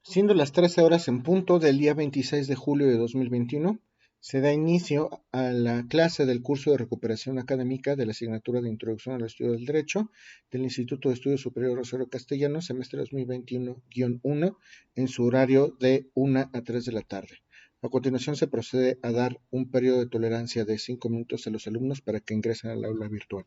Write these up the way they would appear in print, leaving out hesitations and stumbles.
Siendo las 13 horas en punto del día 26 de julio de 2021, se da inicio a la clase del curso de recuperación académica de la asignatura de Introducción al Estudio del Derecho del Instituto de Estudios Superiores Rosario Castellanos, semestre 2021-1, en su horario de 1 a 3 de la tarde. A continuación se procede a dar un periodo de tolerancia de 5 minutos a los alumnos para que ingresen al aula virtual.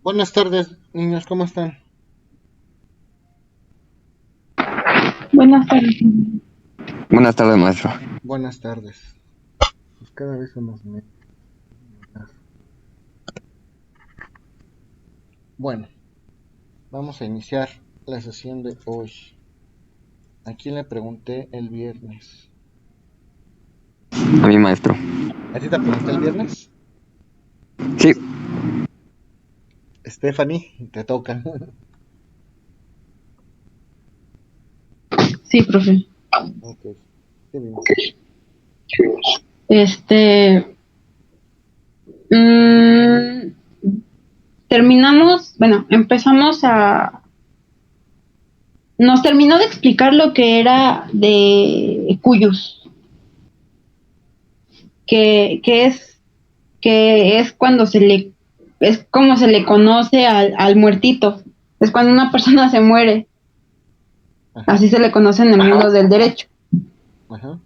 Buenas tardes, niños, ¿cómo están? Buenas tardes. Buenas tardes, maestro. Buenas tardes. Pues cada vez somos menos. Bueno, vamos a iniciar la sesión de hoy. ¿A quién le pregunté el viernes? A mi maestro. ¿A ti te pregunté el viernes? Sí, Stephanie, te toca. Sí, profe. Ok, qué bien. Este, mm, terminamos, bueno, nos terminó de explicar lo que era de Cuyus, que, que es, que es cuando es como se le conoce al muertito, es cuando una persona se muere, Ajá, así se le conoce en el mundo del derecho. ajá,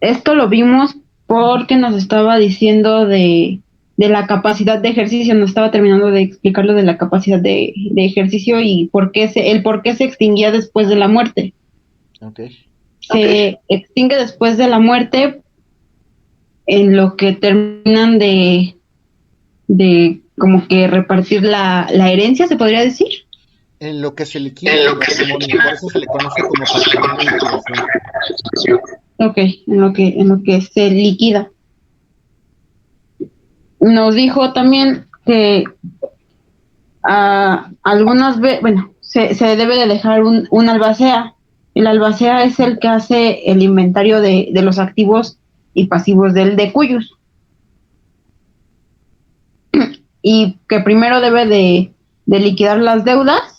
Esto lo vimos porque nos estaba diciendo de la capacidad de ejercicio, nos estaba terminando de explicar lo de la capacidad de ejercicio y el por qué se extinguía después de la muerte. ok. Se extingue después de la muerte en lo que terminan de como que repartir la herencia, se podría decir. En lo que se liquida el patrimonio, por eso se le conoce como patrimonio en liquidación. Ok, en lo que se liquida. Nos dijo también que algunas veces, bueno, se debe de dejar un albacea. El albacea es el que hace el inventario de los activos y pasivos del de Cuyus. Y que primero debe de liquidar las deudas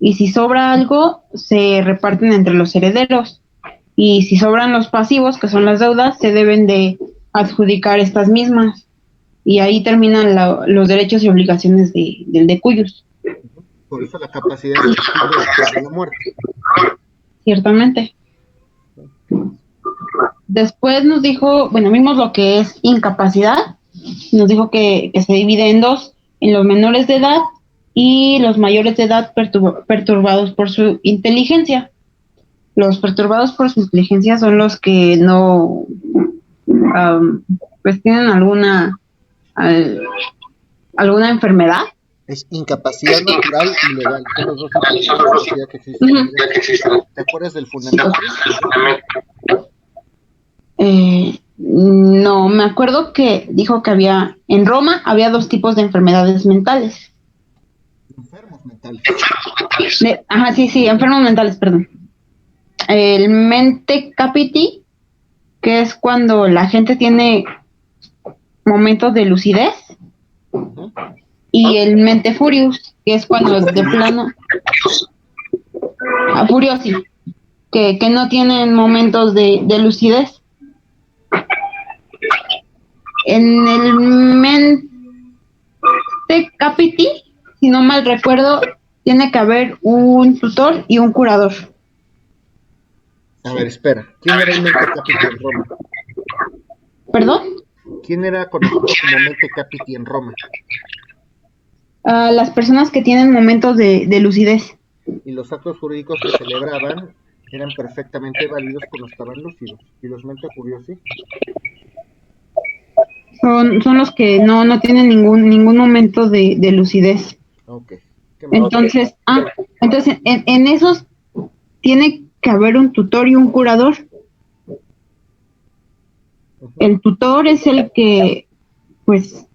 y si sobra algo, se reparten entre los herederos. Y si sobran los pasivos, que son las deudas, se deben de adjudicar estas mismas. Y ahí terminan los derechos y obligaciones del de Cuyus. Por eso la capacidad se extingue después de la muerte. Ciertamente. Después nos dijo, bueno, vimos lo que es incapacidad, nos dijo que se divide en dos, en los menores de edad y los mayores de edad perturbados por su inteligencia. Los perturbados por su inteligencia son los que no, pues tienen alguna, alguna enfermedad. Es incapacidad natural y legal. Son los dos tipos de discapacidad que existen. ¿Te acuerdas del fundamento? No, me acuerdo que dijo que en Roma había dos tipos de enfermedades mentales. Enfermos mentales. Ajá, sí, sí, enfermos mentales, perdón. El mente capiti, que es cuando la gente tiene momentos de lucidez, Ujú. y el mente furious, que es cuando de plano, furiosi, que no tienen momentos de lucidez. En el mente capiti, si no mal recuerdo, tiene que haber un tutor y un curador. A ver, espera. ¿Quién era el mente capiti en Roma? ¿Perdón? ¿Quién era conocido como mente capiti en Roma? Las personas que tienen momentos de lucidez. Y los actos jurídicos que celebraban eran perfectamente válidos cuando estaban lúcidos. ¿Y los mente furiosi? Son los que no tienen ningún momento de lucidez. Ok. ¿Qué más? Entonces en esos tiene que haber un tutor y un curador. Ujú. El tutor es el que, pues,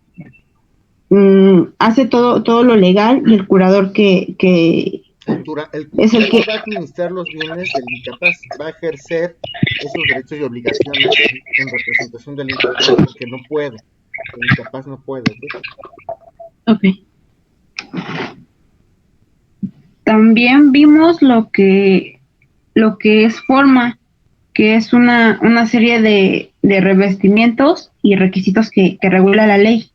hace todo lo legal, y el curador que El es el que... tutor va a administrar los bienes del incapaz, va a ejercer esos derechos y obligaciones en representación del incapaz, porque no puede. El incapaz no puede, ¿ok? Ok. También vimos lo que es forma, que es una serie de revestimientos y requisitos que regula la ley.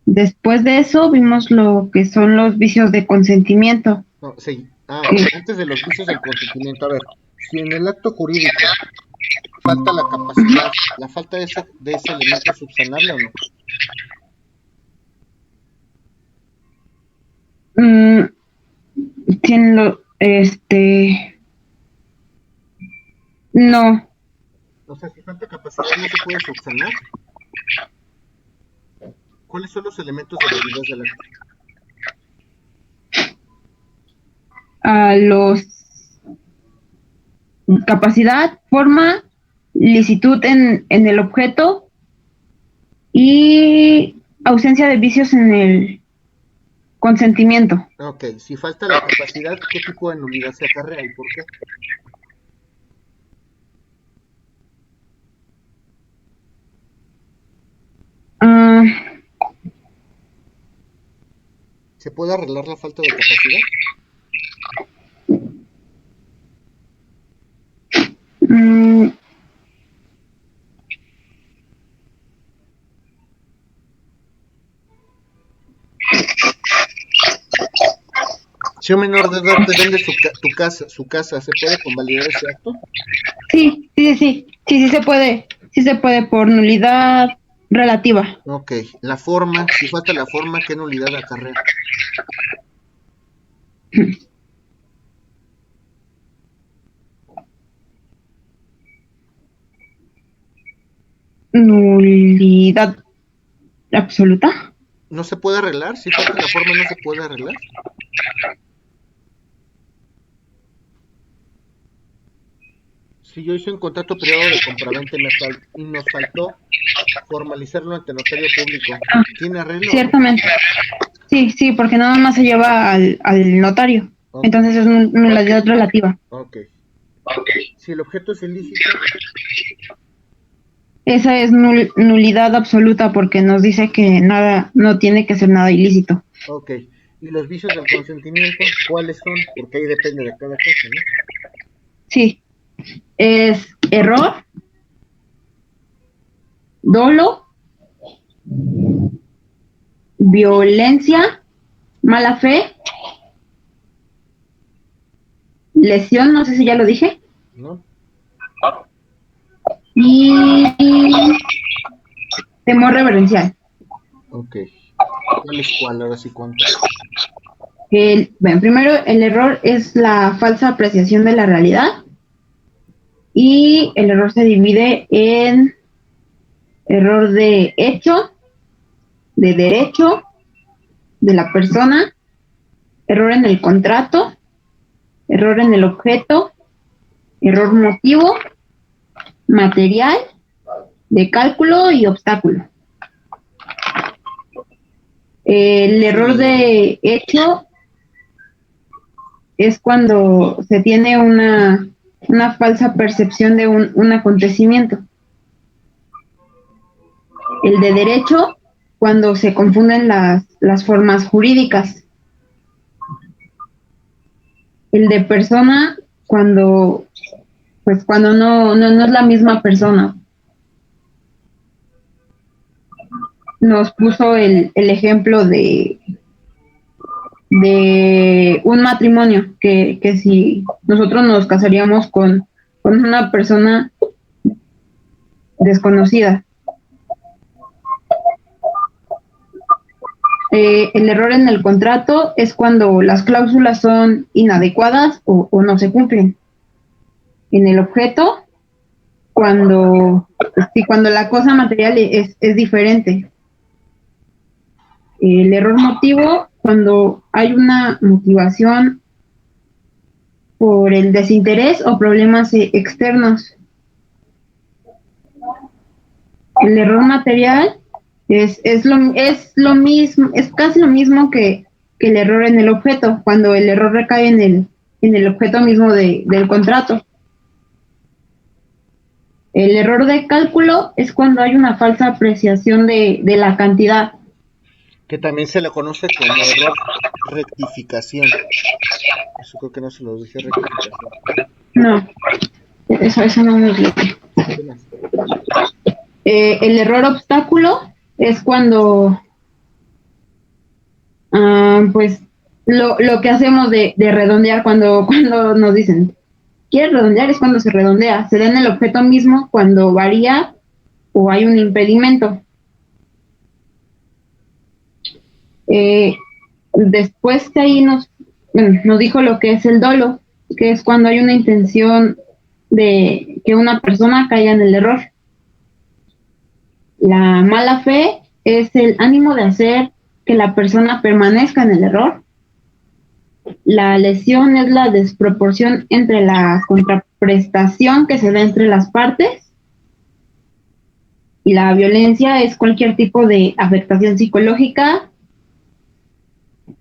Después de eso vimos lo que son los vicios de consentimiento. No, sí. que- Antes de los vicios del consentimiento, a ver, si en el acto jurídico falta la capacidad, la falta de ese elemento es subsanable o no. mm, tienen no, O sea, si falta capacidad no se puede subsanar. ¿Cuáles son los elementos de validez del acto? a los capacidad, forma, licitud en el objeto y ausencia de vicios en el consentimiento. Ok, si falta la capacidad, ¿qué tipo de nulidad se acarrea y por qué? Ah, ¿Se puede arreglar la falta de capacidad? mm, Si un menor de edad te vende su casa, ¿se puede convalidar ese acto? sí se puede por nulidad relativa. Ok, la forma, si falta la forma, ¿qué nulidad acarrea? Nulidad absoluta. ¿No se puede arreglar? Si falta la forma, ¿no se puede arreglar? Si yo hice un contrato privado de compraventa y nos faltó formalizarlo ante notario público, Ah, ¿tiene arreglo o no? ciertamente. Sí, porque nada más se lleva al notario. Ok, Entonces es nulidad relativa. ok. Si el objeto es ilícito, Esa es nulidad absoluta porque nos dice que nada, no tiene que ser nada ilícito. ok. Y los vicios del consentimiento, ¿cuáles son? Porque ahí depende de cada caso, ¿no? Sí, es error, dolo, violencia, mala fe, lesión, no sé si ya lo dije, ¿No? y temor reverencial. Ok. ¿Cuál es cuál? Ahora sí, ¿cuántos? Bueno, primero el error es la falsa apreciación de la realidad, y el error se divide en error de hecho, de derecho de la persona, error en el contrato, error en el objeto, error motivo, material, de cálculo y obstáculo. El error de hecho es cuando se tiene una falsa percepción de un acontecimiento. El de derecho, cuando se confunden las formas jurídicas. El de persona, cuando no es la misma persona. Nos puso el ejemplo de un matrimonio, que si nosotros nos casaríamos con una persona desconocida. El error en el contrato es cuando las cláusulas son inadecuadas o no se cumplen. En el objeto, cuando la cosa material es diferente. El error motivo, cuando hay una motivación por el desinterés o problemas externos. El error material es lo mismo, es casi lo mismo que el error en el objeto, cuando el error recae en el objeto mismo del contrato. El error de cálculo es cuando hay una falsa apreciación de la cantidad. Que también se le conoce como error rectificación. Eso creo que no se lo dije, rectificación. No, eso no me lo dije. El error obstáculo es cuando pues lo que hacemos de redondear cuando nos dicen ¿quieres redondear? Es cuando se redondea. Se da en el objeto mismo cuando varía o hay un impedimento. Después de ahí nos dijo lo que es el dolo, que es cuando hay una intención de que una persona caiga en el error. La mala fe es el ánimo de hacer que la persona permanezca en el error. La lesión es la desproporción entre la contraprestación que se da entre las partes. Y la violencia es cualquier tipo de afectación psicológica,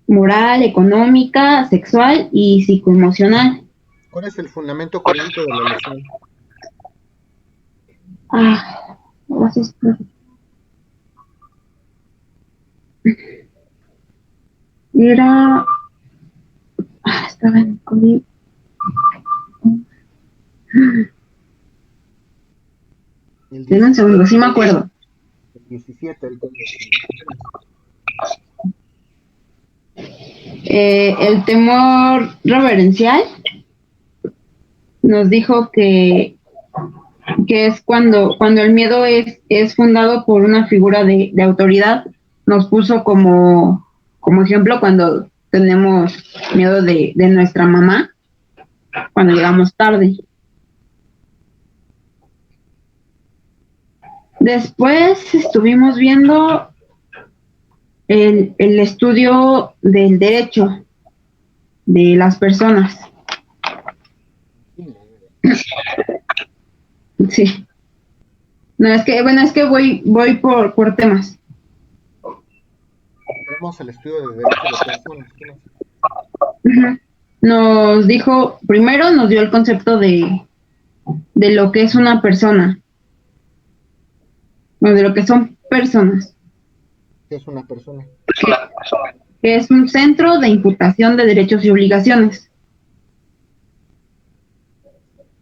moral, económica, sexual y psicoemocional. ¿Cuál es el fundamento jurídico de la lesión? Gracias. Era... estaba en conmigo. Denme un segundo, sí me acuerdo. El 17, el temor reverencial nos dijo que es cuando el miedo es fundado por una figura de autoridad. Nos puso como ejemplo cuando tenemos miedo de nuestra mamá, cuando llegamos tarde. Después estuvimos viendo el estudio del derecho de las personas. Sí. No, es que voy por temas. Tenemos el estudio de derecho de personas. Uh-huh. Nos dijo, primero nos dio el concepto de lo que es una persona, o de lo que son personas. ¿Qué es una persona? Que es un centro de imputación de derechos y obligaciones.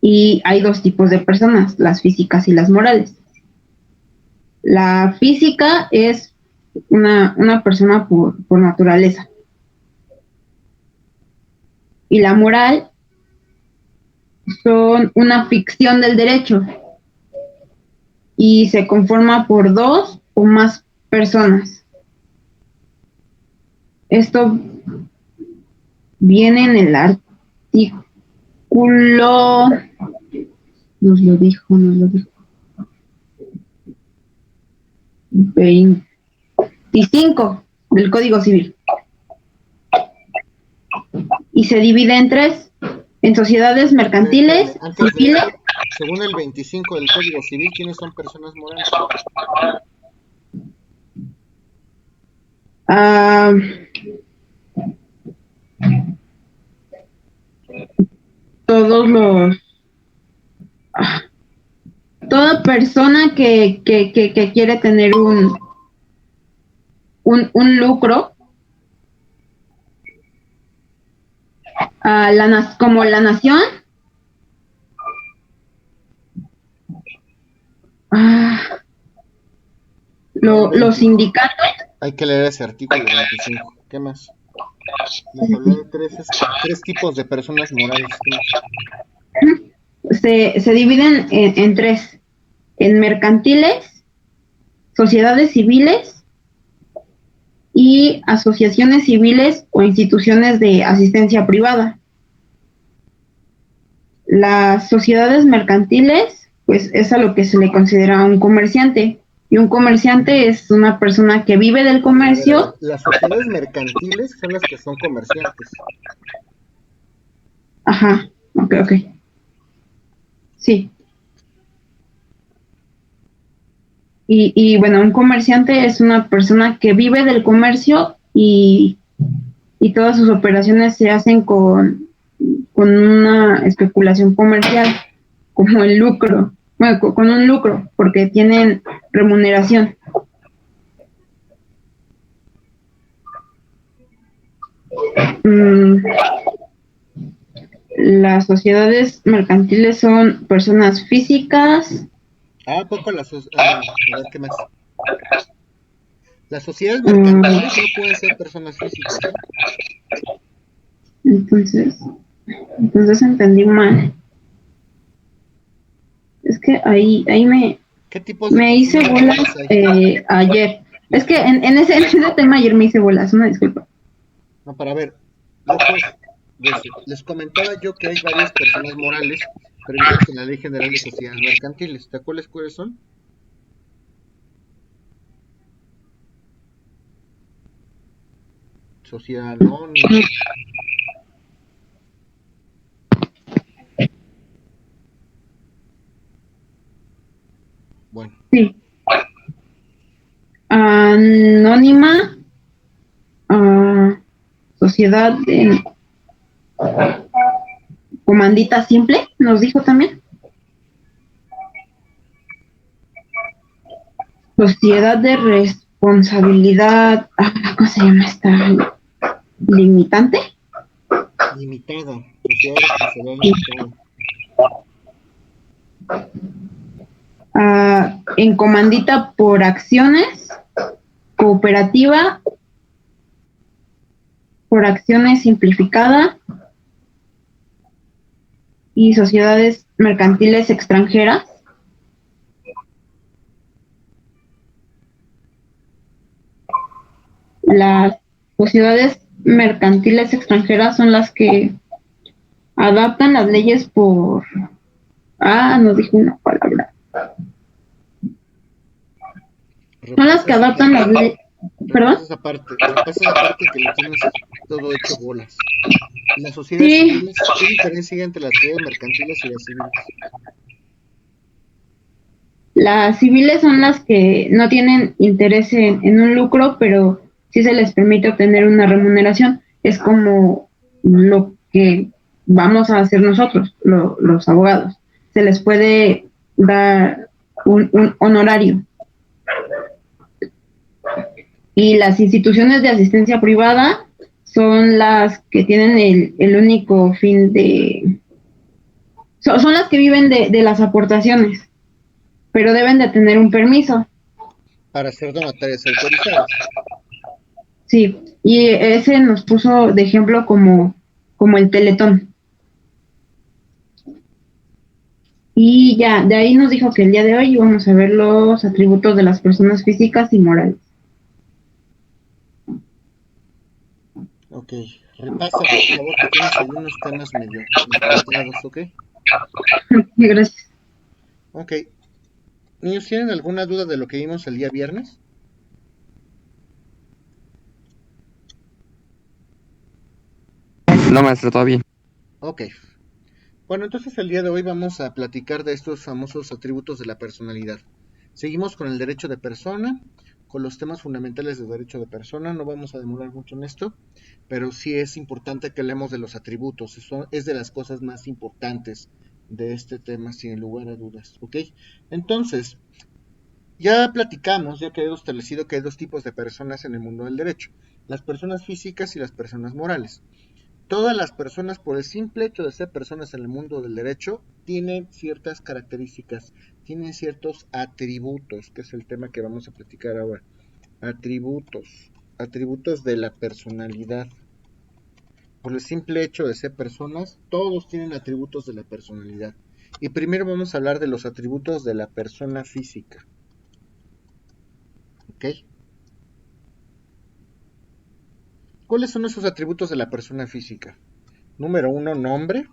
Y hay dos tipos de personas, las físicas y las morales. La física es una persona por naturaleza. Y la moral son una ficción del derecho. Y se conforma por dos o más personas. Esto viene en el artículo... Nos lo dijo. 20. 25 del Código Civil. Y se divide en tres, en sociedades mercantiles, Antes de civiles. eso, según el 25 del Código Civil, ¿quiénes son personas morales? ah, todos los... ah, toda persona que quiere tener un lucro, como la nación, ah, los sindicatos. Hay que leer ese artículo 25. ¿Qué más? Les hablé de tres tipos de personas morales. ¿Qué más? Se dividen en tres, en mercantiles, sociedades civiles y asociaciones civiles o instituciones de asistencia privada. Las sociedades mercantiles, pues es a lo que se le considera un comerciante. Y un comerciante es una persona que vive del comercio. Las sociedades mercantiles son las que son comerciantes. Ajá, ok. Sí. Y bueno, un comerciante es una persona que vive del comercio y todas sus operaciones se hacen con una especulación comercial, como el lucro, bueno, con un lucro, porque tienen remuneración. Las sociedades mercantiles son personas físicas. ¿A poco a ver, ¿qué más? Las sociedades mercantiles no pueden ser personas físicas, ¿eh? Entonces entendí mal. Es que ahí ¿Qué tipos de me hice personas bolas morales hay? ayer. Es que en ese tema ayer me hice bolas, una disculpa. No, para ver, les comentaba yo que hay varias personas morales previstas en la Ley General de Sociedades Mercantiles. ¿Te acuerdas cuáles son? Sociedad anónima. Bueno. Sí. Anónima, sociedad de comandita simple, nos dijo también. Sociedad de responsabilidad, ¿cómo se llama esta? Limitante. Limitada. Sociedad de responsabilidad limitada. En comandita por acciones, cooperativa, por acciones simplificada y sociedades mercantiles extranjeras. Las sociedades mercantiles extranjeras son las que adaptan las leyes por... no dije una palabra. Son las que adaptan las leyes. ¿Perdón? Repasa esa parte que lo tienes todo hecho bolas. Las sociedades civiles, ¿qué diferencia hay entre las sociedades mercantiles y las civiles? Las civiles son las que no tienen interés en un lucro, pero sí se les permite obtener una remuneración. Es como lo que vamos a hacer nosotros, los abogados. Se les puede dar un honorario. Y las instituciones de asistencia privada son las que tienen el único fin de... Son las que viven de las aportaciones, pero deben de tener un permiso. Para ser donatarias autorizadas. Sí, y ese nos puso de ejemplo como el Teletón. Y ya, de ahí nos dijo que el día de hoy íbamos a ver los atributos de las personas físicas y morales. Ok, repasa por favor que tienes algunos temas medio complicados, ¿ok? Gracias. Ok. ¿Niños tienen alguna duda de lo que vimos el día viernes? No, maestro, todo bien. Ok. Bueno, entonces el día de hoy vamos a platicar de estos famosos atributos de la personalidad. Seguimos con el derecho de persona, con los temas fundamentales del derecho de persona. No vamos a demorar mucho en esto, pero sí es importante que hablemos de los atributos. Eso es de las cosas más importantes de este tema, sin lugar a dudas. ¿Ok? Entonces, ya platicamos, ya quedó establecido que hay dos tipos de personas en el mundo del derecho: las personas físicas y las personas morales. Todas las personas, por el simple hecho de ser personas en el mundo del derecho, tienen ciertas características, tienen ciertos atributos, que es el tema que vamos a platicar ahora. Atributos, atributos de la personalidad. Por el simple hecho de ser personas, todos tienen atributos de la personalidad. Y primero vamos a hablar de los atributos de la persona física. ¿Ok? ¿Cuáles son esos atributos de la persona física? Número 1, nombre.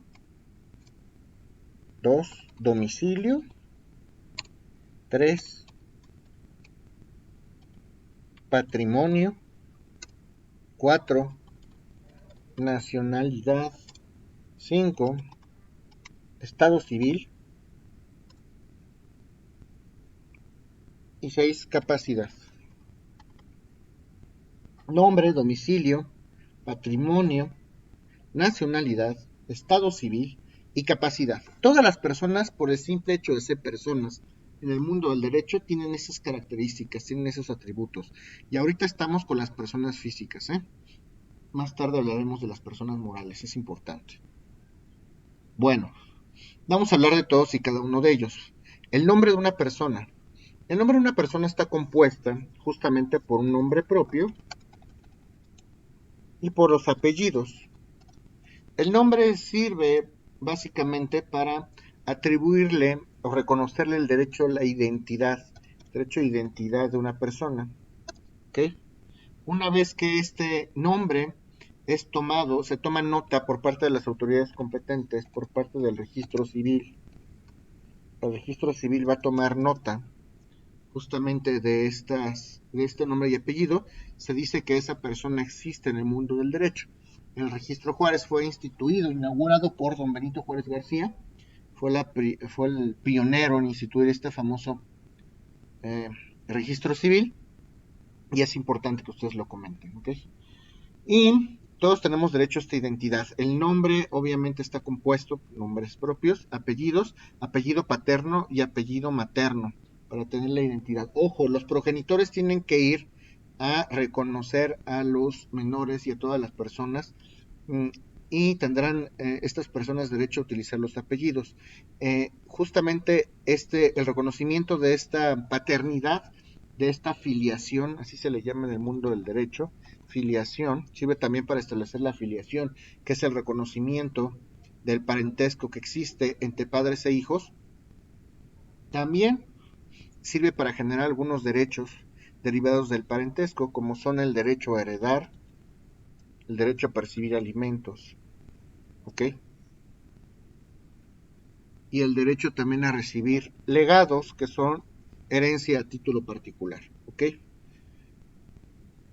2, domicilio. 3, patrimonio. 4, nacionalidad. 5, estado civil. Y 6, capacidad. Nombre, domicilio, patrimonio, nacionalidad, estado civil y capacidad. Todas las personas, por el simple hecho de ser personas en el mundo del derecho, tienen esas características, tienen esos atributos. Y ahorita estamos con las personas físicas, ¿eh? Más tarde hablaremos de las personas morales, es importante. Bueno, vamos a hablar de todos y cada uno de ellos. El nombre de una persona. El nombre de una persona está compuesta justamente por un nombre propio y por los apellidos. El nombre sirve básicamente para atribuirle o reconocerle el derecho a la identidad, derecho a identidad de una persona. ¿Ok? Una vez que este nombre es tomado, se toma nota por parte de las autoridades competentes, por parte del registro civil. El registro civil va a tomar nota justamente de este nombre y apellido. Se dice que esa persona existe en el mundo del derecho. El registro Juárez fue instituido, inaugurado por don Benito Juárez García. Fue el pionero en instituir este famoso eh, registro civil, y es importante que ustedes lo comenten, ¿ok? Y todos tenemos derecho a esta identidad. El nombre obviamente está compuesto por nombres propios, apellidos, apellido paterno y apellido materno, para tener la identidad. Ojo, los progenitores tienen que ir a reconocer a los menores y a todas las personas, y tendrán estas personas derecho a utilizar los apellidos. Justamente el reconocimiento de esta paternidad, de esta filiación, así se le llama en el mundo del derecho, filiación, sirve también para establecer la filiación, que es el reconocimiento del parentesco que existe entre padres e hijos. También sirve para generar algunos derechos derivados del parentesco, como son el derecho a heredar, el derecho a percibir alimentos, ¿ok? Y el derecho también a recibir legados, que son herencia a título particular, ¿ok?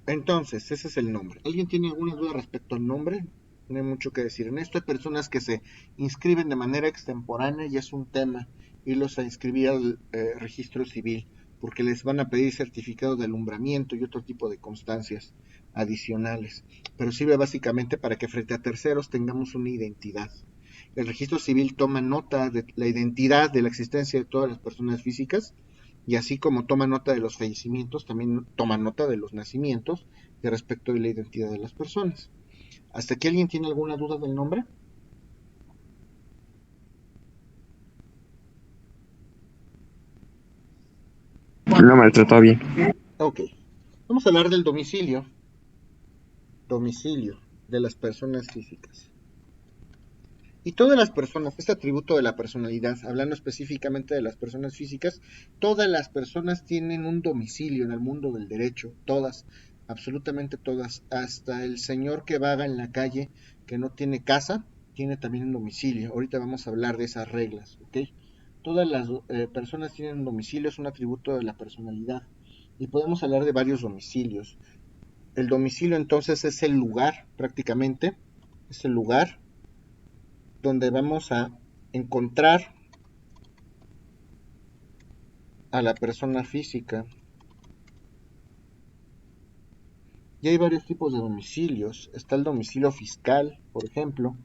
Entonces, ese es el nombre. ¿Alguien tiene alguna duda respecto al nombre? No hay mucho que decir en esto. Hay personas que se inscriben de manera extemporánea y es un tema irlos a inscribir al registro civil, porque les van a pedir certificado de alumbramiento y otro tipo de constancias adicionales. Pero sirve básicamente para que frente a terceros tengamos una identidad. El registro civil toma nota de la identidad, de la existencia de todas las personas físicas, y así como toma nota de los fallecimientos, también toma nota de los nacimientos y respecto de la identidad de las personas. ¿Hasta aquí alguien tiene alguna duda del nombre? No, maestro, todo bien. Ok, vamos a hablar del domicilio. Domicilio de las personas físicas. Y todas las personas, este atributo de la personalidad, hablando específicamente de las personas físicas, todas las personas tienen un domicilio en el mundo del derecho, todas, absolutamente todas, hasta el señor que vaga en la calle, que no tiene casa, tiene también un domicilio. Ahorita vamos a hablar de esas reglas, ¿ok? Todas las personas tienen un domicilio, es un atributo de la personalidad. Y podemos hablar de varios domicilios. El domicilio entonces es el lugar, prácticamente, es el lugar donde vamos a encontrar a la persona física. Y hay varios tipos de domicilios. Está el domicilio fiscal, por ejemplo.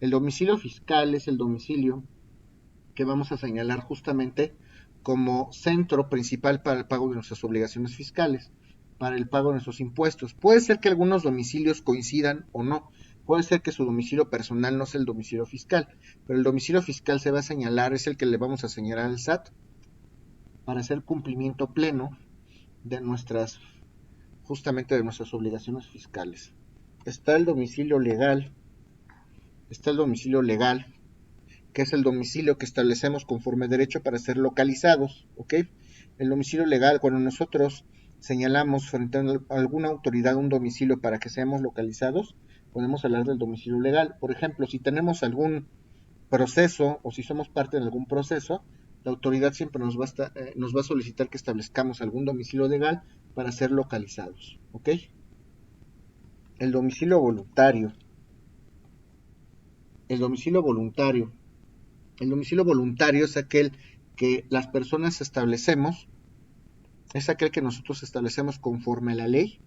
El domicilio fiscal es el domicilio que vamos a señalar justamente como centro principal para el pago de nuestras obligaciones fiscales, para el pago de nuestros impuestos. Puede ser que algunos domicilios coincidan o no. Puede ser que su domicilio personal no sea el domicilio fiscal, pero el domicilio fiscal se va a señalar, es el que le vamos a señalar al SAT para hacer cumplimiento pleno de nuestras, justamente de nuestras obligaciones fiscales. Está el domicilio legal, que es el domicilio que establecemos conforme derecho para ser localizados, ¿ok? El domicilio legal, cuando nosotros señalamos frente a alguna autoridad un domicilio para que seamos localizados, podemos hablar del domicilio legal. Por ejemplo, si tenemos algún proceso o si somos parte de algún proceso, la autoridad siempre nos va a solicitar que establezcamos algún domicilio legal para ser localizados, ¿ok? El domicilio voluntario. El domicilio voluntario es aquel que las personas establecemos, es aquel que nosotros establecemos conforme a la ley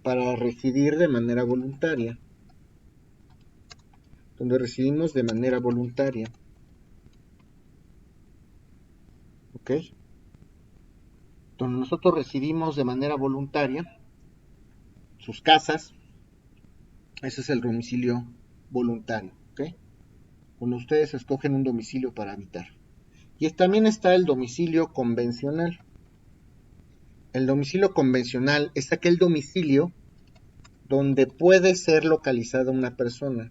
para residir de manera voluntaria, donde residimos de manera voluntaria, ¿ok? Donde nosotros residimos de manera voluntaria, sus casas, ese es el domicilio voluntario, ¿ok? Cuando ustedes escogen un domicilio para habitar. Y también está el domicilio convencional. El domicilio convencional es aquel domicilio donde puede ser localizada una persona.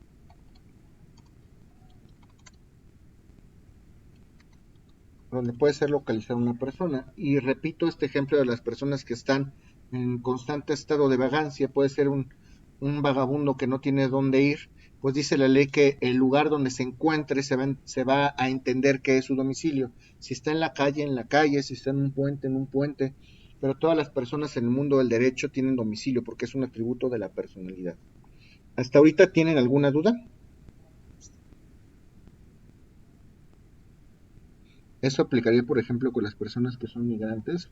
Y repito este ejemplo de las personas que están en constante estado de vagancia. Puede ser un vagabundo que no tiene dónde ir. Pues dice la ley que el lugar donde se encuentre se va a entender que es su domicilio. Si está en la calle, si está en un puente. Pero todas las personas en el mundo del derecho tienen domicilio porque es un atributo de la personalidad. ¿Hasta ahorita tienen alguna duda? Eso aplicaría, por ejemplo, con las personas que son migrantes.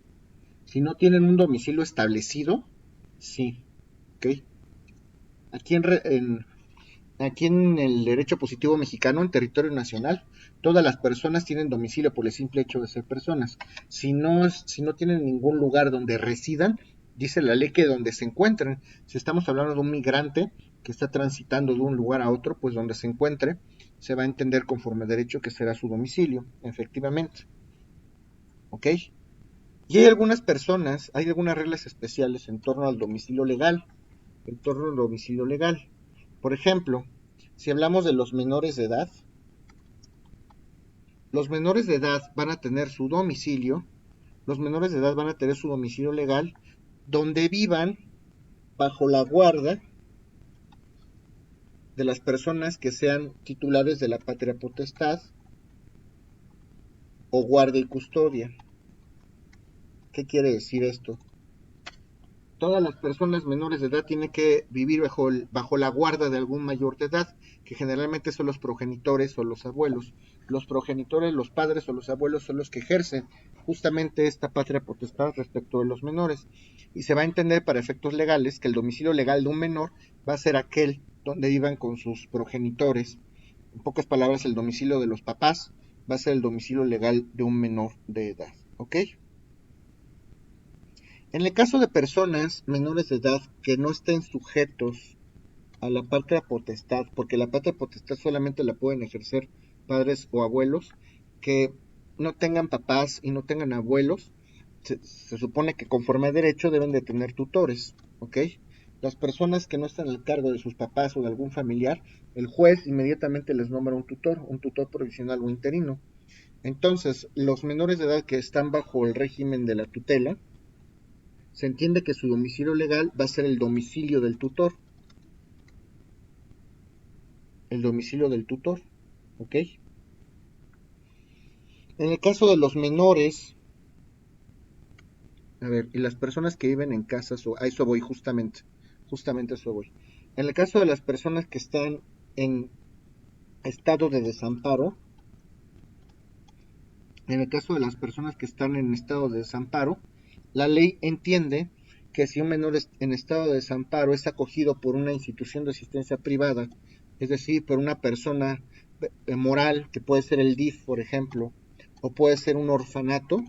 Si no tienen un domicilio establecido, sí. ¿Ok? Aquí en el derecho positivo mexicano, en territorio nacional, todas las personas tienen domicilio por el simple hecho de ser personas. Si no tienen ningún lugar donde residan, dice la ley que donde se encuentren. Si estamos hablando de un migrante que está transitando de un lugar a otro, pues donde se encuentre, se va a entender conforme derecho que será su domicilio, efectivamente. ¿Ok? Y hay algunas reglas especiales en torno al domicilio legal. Por ejemplo, si hablamos de los menores de edad van a tener su domicilio, legal, donde vivan bajo la guarda de las personas que sean titulares de la patria potestad o guarda y custodia. ¿Qué quiere decir esto? Todas las personas menores de edad tienen que vivir bajo la guarda de algún mayor de edad, que generalmente son los progenitores o los abuelos. Los progenitores, los padres o los abuelos son los que ejercen justamente esta patria potestad respecto de los menores. Y se va a entender para efectos legales que el domicilio legal de un menor va a ser aquel donde vivan con sus progenitores. En pocas palabras, el domicilio de los papás va a ser el domicilio legal de un menor de edad. ¿Ok? En el caso de personas menores de edad que no estén sujetos a la patria potestad, porque la patria potestad solamente la pueden ejercer padres o abuelos, que no tengan papás y no tengan abuelos, se supone que conforme a derecho deben de tener tutores, ¿ok? Las personas que no están al cargo de sus papás o de algún familiar, el juez inmediatamente les nombra un tutor provisional o interino. Entonces, los menores de edad que están bajo el régimen de la tutela, se entiende que su domicilio legal va a ser el domicilio del tutor. ¿Ok? En el caso de los menores, y las personas que viven en casas, a eso voy justamente a eso voy. En el caso de las personas que están en estado de desamparo, la ley entiende que si un menor en estado de desamparo es acogido por una institución de asistencia privada, es decir, por una persona moral, que puede ser el DIF, por ejemplo, o puede ser un orfanato,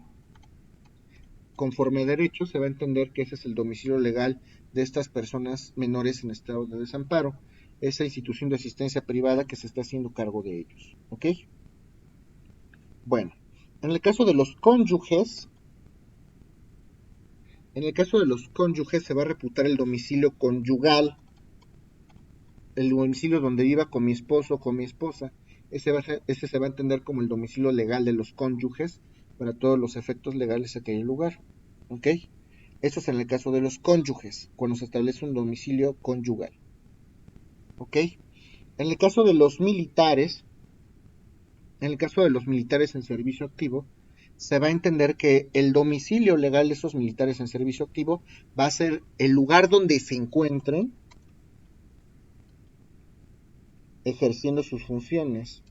conforme a derecho se va a entender que ese es el domicilio legal de estas personas menores en estado de desamparo, esa institución de asistencia privada que se está haciendo cargo de ellos, ¿ok? Bueno, en el caso de los cónyuges, se va a reputar el domicilio conyugal, el domicilio donde viva con mi esposo o con mi esposa. Ese se va a entender como el domicilio legal de los cónyuges para todos los efectos legales de aquel lugar, ¿ok? Eso es en el caso de los cónyuges, cuando se establece un domicilio conyugal, ¿ok? En el caso de los militares, en servicio activo, se va a entender que el domicilio legal de esos militares en servicio activo va a ser el lugar donde se encuentren ejerciendo sus funciones.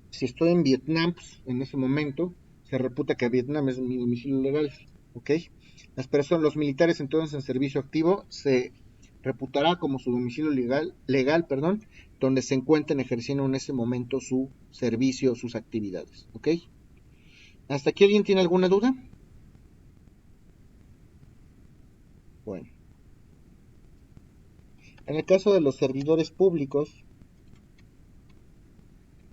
Si estoy en Vietnam, pues, en ese momento se reputa que Vietnam es mi domicilio legal, ¿ok? Los militares entonces en servicio activo se reputará como su domicilio legal, donde se encuentren ejerciendo en ese momento su servicio, sus actividades, ¿ok? ¿Hasta aquí alguien tiene alguna duda? Bueno. En el caso de los servidores públicos,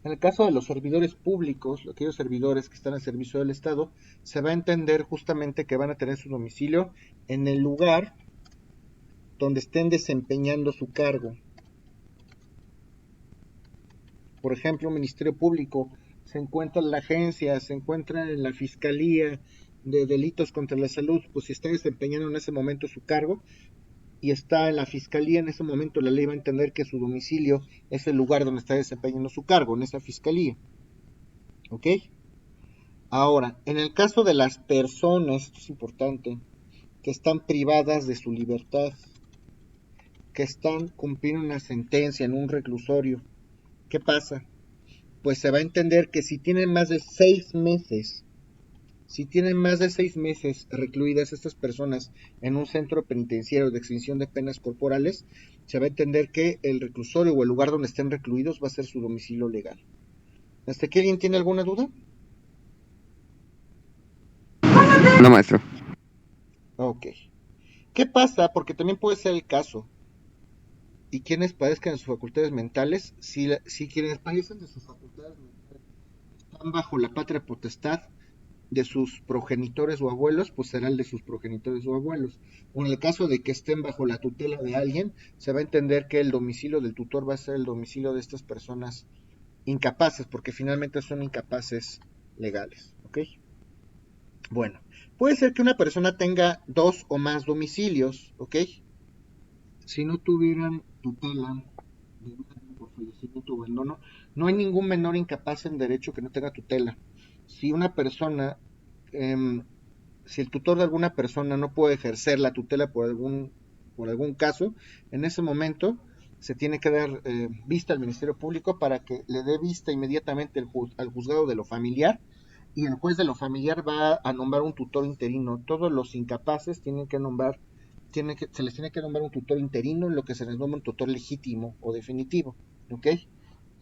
aquellos servidores que están al servicio del Estado, se va a entender justamente que van a tener su domicilio en el lugar donde estén desempeñando su cargo. Por ejemplo, un ministerio público se encuentra en la agencia, se encuentra en la Fiscalía de Delitos contra la Salud, pues si está desempeñando en ese momento su cargo y está en la Fiscalía, en ese momento la ley va a entender que su domicilio es el lugar donde está desempeñando su cargo, en esa Fiscalía. ¿Ok? Ahora, en el caso de las personas, esto es importante, que están privadas de su libertad, que están cumpliendo una sentencia en un reclusorio, ¿qué pasa? Pues se va a entender que si tienen más de 6 meses, recluidas estas personas en un centro penitenciario de extinción de penas corporales, se va a entender que el reclusorio o el lugar donde estén recluidos va a ser su domicilio legal. ¿Hasta aquí alguien tiene alguna duda? No, maestro. Ok. ¿Qué pasa? Porque también puede ser el caso. Y quienes padezcan de sus facultades mentales, si quienes padecen de sus facultades mentales están bajo la patria potestad de sus progenitores o abuelos, pues será el de sus progenitores o abuelos. O en el caso de que estén bajo la tutela de alguien, se va a entender que el domicilio del tutor va a ser el domicilio de estas personas incapaces, porque finalmente son incapaces legales, ¿ok? Bueno, puede ser que una persona tenga 2 o más domicilios, ¿ok? Si no tuvieran tutela por fallecimiento o abandono, no hay ningún menor incapaz en derecho que no tenga tutela. Si una persona, si el tutor de alguna persona no puede ejercer la tutela por algún caso, en ese momento se tiene que dar vista al Ministerio Público para que le dé vista inmediatamente al juzgado de lo familiar, y el juez de lo familiar va a nombrar un tutor interino. Todos los incapaces se les tiene que nombrar un tutor interino, en lo que se les nombra un tutor legítimo o definitivo, ¿ok?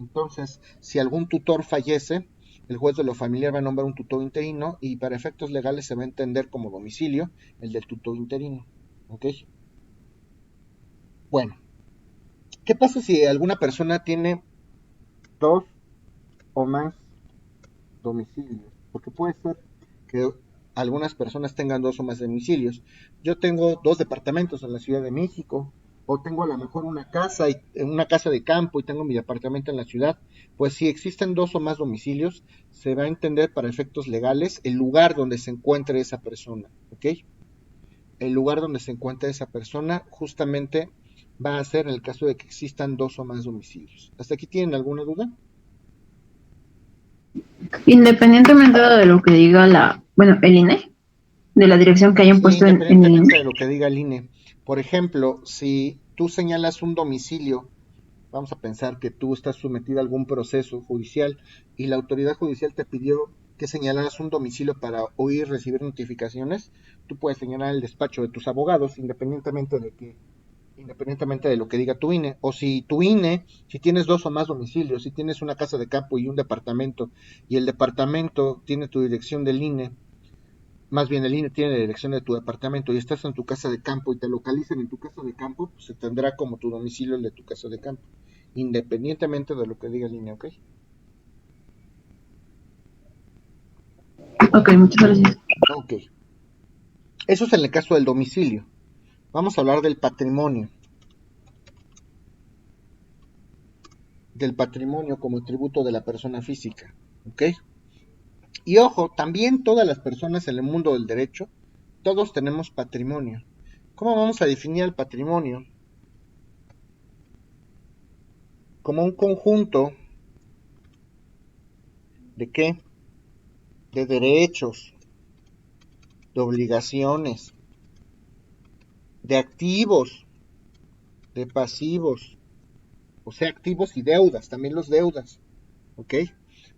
Entonces, si algún tutor fallece, el juez de lo familiar va a nombrar un tutor interino y para efectos legales se va a entender como domicilio el del tutor interino, ¿ok? Bueno, ¿qué pasa si alguna persona tiene 2 o más domicilios? Porque puede ser que algunas personas tengan 2 o más domicilios. Yo tengo 2 departamentos en la Ciudad de México, o tengo a lo mejor una casa de campo y tengo mi departamento en la ciudad. Pues si existen 2 o más domicilios, se va a entender para efectos legales el lugar donde se encuentre esa persona, ¿ok? El lugar donde se encuentre esa persona justamente va a ser en el caso de que existan 2 o más domicilios. ¿Hasta aquí tienen alguna duda? Independientemente de lo que diga el INE, de la dirección que hayan Sí, puesto en el independientemente INE. de lo que diga el INE. Por ejemplo, si tú señalas un domicilio, vamos a pensar que tú estás sometido a algún proceso judicial y la autoridad judicial te pidió que señalaras un domicilio para oír, recibir notificaciones, tú puedes señalar el despacho de tus abogados independientemente de lo que diga tu INE, o si tu INE, si tienes dos o más domicilios, si tienes una casa de campo y un departamento, y el departamento tiene tu dirección del INE, más bien el INE tiene la dirección de tu departamento y estás en tu casa de campo y te localizan en tu casa de campo, pues se tendrá como tu domicilio el de tu casa de campo, independientemente de lo que diga el INE, ¿ok? Ok, muchas gracias. Ok. Eso es en el caso del domicilio. Vamos a hablar del patrimonio. Del patrimonio como atributo de la persona física, ¿ok? Y ojo, también todas las personas en el mundo del derecho, todos tenemos patrimonio. ¿Cómo vamos a definir el patrimonio? Como un conjunto de ¿qué? De derechos, de obligaciones, de activos, de pasivos, o sea, activos y deudas, también los deudas, ¿ok?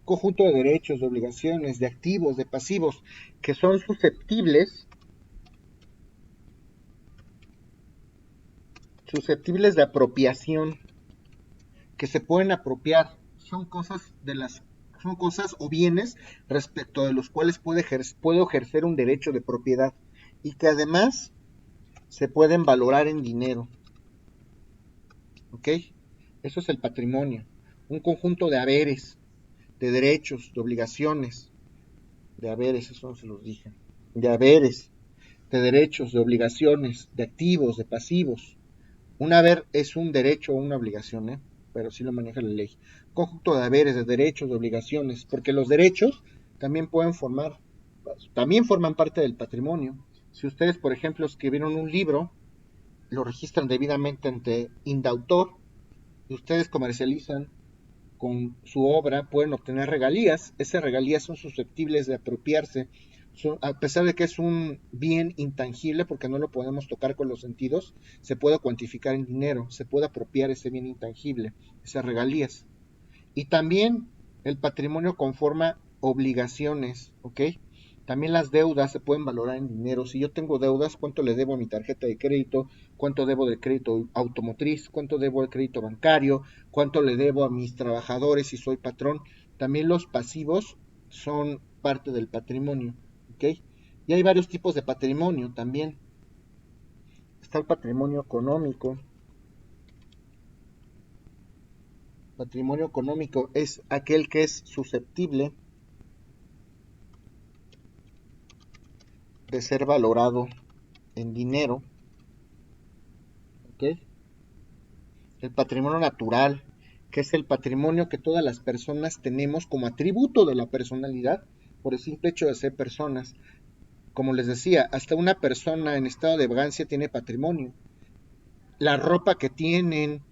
Conjunto de derechos, de obligaciones, de activos, de pasivos, que son susceptibles de apropiación, que se pueden apropiar, son cosas o bienes respecto de los cuales puedo ejercer un derecho de propiedad y que además se pueden valorar en dinero, ¿ok? Eso es el patrimonio, un conjunto de haberes, de derechos, de obligaciones, de haberes, eso no se los dije, de haberes, de derechos, de obligaciones, de activos, de pasivos. Un haber es un derecho o una obligación, pero sí lo maneja la ley. Conjunto de haberes, de derechos, de obligaciones, porque los derechos también también forman parte del patrimonio. Si ustedes, por ejemplo, escribieron un libro, lo registran debidamente ante indautor y ustedes comercializan con su obra, pueden obtener regalías. Esas regalías son susceptibles de apropiarse, a pesar de que es un bien intangible, porque no lo podemos tocar con los sentidos, se puede cuantificar en dinero, se puede apropiar ese bien intangible, esas regalías. Y también el patrimonio conforma obligaciones, ¿ok? También las deudas se pueden valorar en dinero. Si yo tengo deudas, ¿cuánto le debo a mi tarjeta de crédito? ¿Cuánto debo de crédito automotriz? ¿Cuánto debo de crédito bancario? ¿Cuánto le debo a mis trabajadores si soy patrón? También los pasivos son parte del patrimonio, ¿ok? Y hay varios tipos de patrimonio también. Está el patrimonio económico. Patrimonio económico es aquel que es susceptible de ser valorado en dinero, ¿ok? El patrimonio natural, que es el patrimonio que todas las personas tenemos como atributo de la personalidad por el simple hecho de ser personas. Como les decía, hasta una persona en estado de vagancia tiene patrimonio. La ropa que tienen,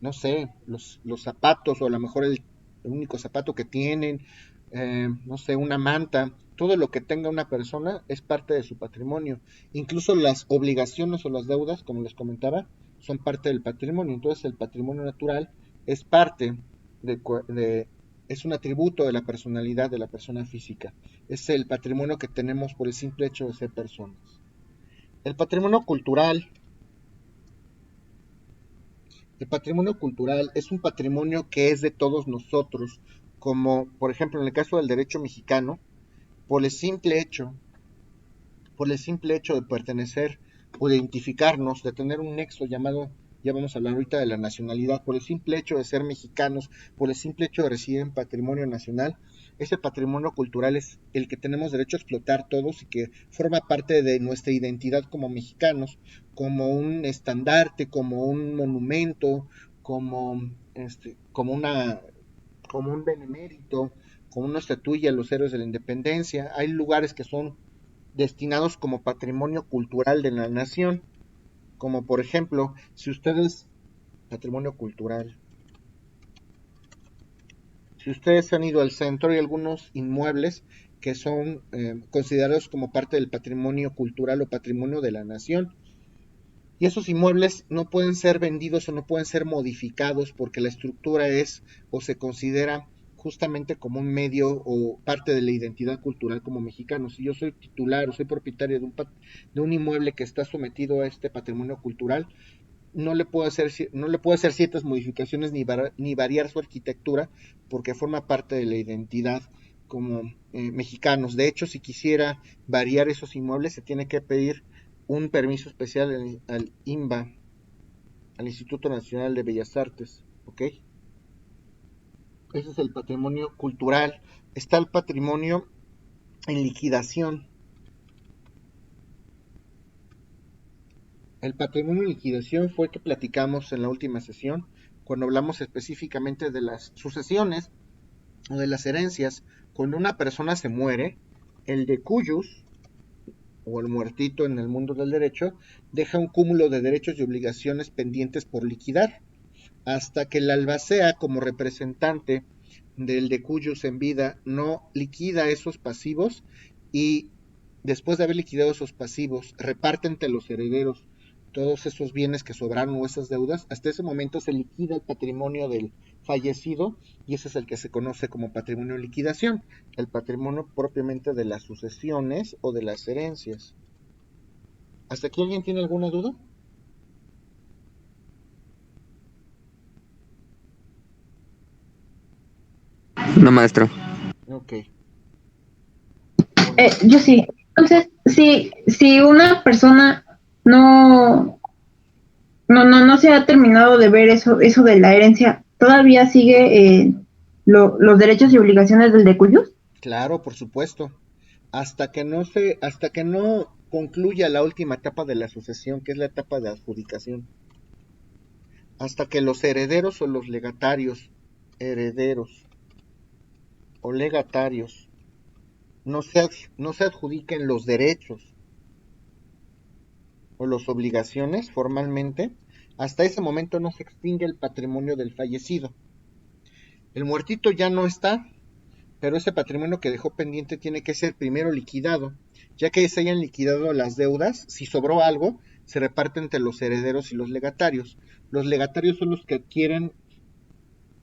no sé, los zapatos o a lo mejor el único zapato que tienen, no sé, una manta, todo lo que tenga una persona es parte de su patrimonio. Incluso las obligaciones o las deudas, como les comentaba, son parte del patrimonio. Entonces el patrimonio natural es parte es un atributo de la personalidad de la persona física. Es el patrimonio que tenemos por el simple hecho de ser personas. El patrimonio cultural. El patrimonio cultural es un patrimonio que es de todos nosotros, como por ejemplo en el caso del derecho mexicano, por el simple hecho, por el simple hecho de pertenecer o de identificarnos, de tener un nexo llamado, ya vamos a hablar ahorita de la nacionalidad, por el simple hecho de ser mexicanos, por el simple hecho de residir en patrimonio nacional, ese patrimonio cultural es el que tenemos derecho a explotar todos y que forma parte de nuestra identidad como mexicanos, como un estandarte, como un monumento, como, como como un benemérito, como una estatuilla a los héroes de la independencia. Hay lugares que son destinados como patrimonio cultural de la nación, como por ejemplo, si ustedes, patrimonio cultural, si ustedes han ido al centro, hay algunos inmuebles que son considerados como parte del patrimonio cultural o patrimonio de la nación. Y esos inmuebles no pueden ser vendidos o no pueden ser modificados porque la estructura es o se considera justamente como un medio o parte de la identidad cultural como mexicanos. Si yo soy titular o soy propietario de un inmueble que está sometido a este patrimonio cultural, no le puedo hacer ciertas modificaciones ni variar su arquitectura porque forma parte de la identidad como mexicanos. De hecho, si quisiera variar esos inmuebles, se tiene que pedir un permiso especial al INBA, al Instituto Nacional de Bellas Artes, ¿ok? Ese es el patrimonio cultural. Está el patrimonio en liquidación. El patrimonio en liquidación fue el que platicamos en la última sesión, cuando hablamos específicamente de las sucesiones o de las herencias. Cuando una persona se muere, el decuyus, o el muertito en el mundo del derecho, deja un cúmulo de derechos y obligaciones pendientes por liquidar, hasta que el albacea, como representante del decuyus en vida, no liquida esos pasivos y después de haber liquidado esos pasivos, reparte entre los herederos todos esos bienes que sobraron o esas deudas. Hasta ese momento se liquida el patrimonio del fallecido y ese es el que se conoce como patrimonio en liquidación, el patrimonio propiamente de las sucesiones o de las herencias. ¿Hasta aquí alguien tiene alguna duda? No, maestro. Ok. Yo sí. Entonces, si una persona no se ha terminado de ver eso de la herencia, ¿todavía sigue los derechos y obligaciones del decuyus? Claro, por supuesto. Hasta que no concluya la última etapa de la sucesión, que es la etapa de adjudicación. Hasta que los herederos o los legatarios, herederos o legatarios, no se adjudiquen los derechos o las obligaciones formalmente, hasta ese momento no se extingue el patrimonio del fallecido. El muertito ya no está, pero ese patrimonio que dejó pendiente tiene que ser primero liquidado, ya que se hayan liquidado las deudas. Si sobró algo, se reparte entre los herederos y los legatarios. Los legatarios son los que adquieren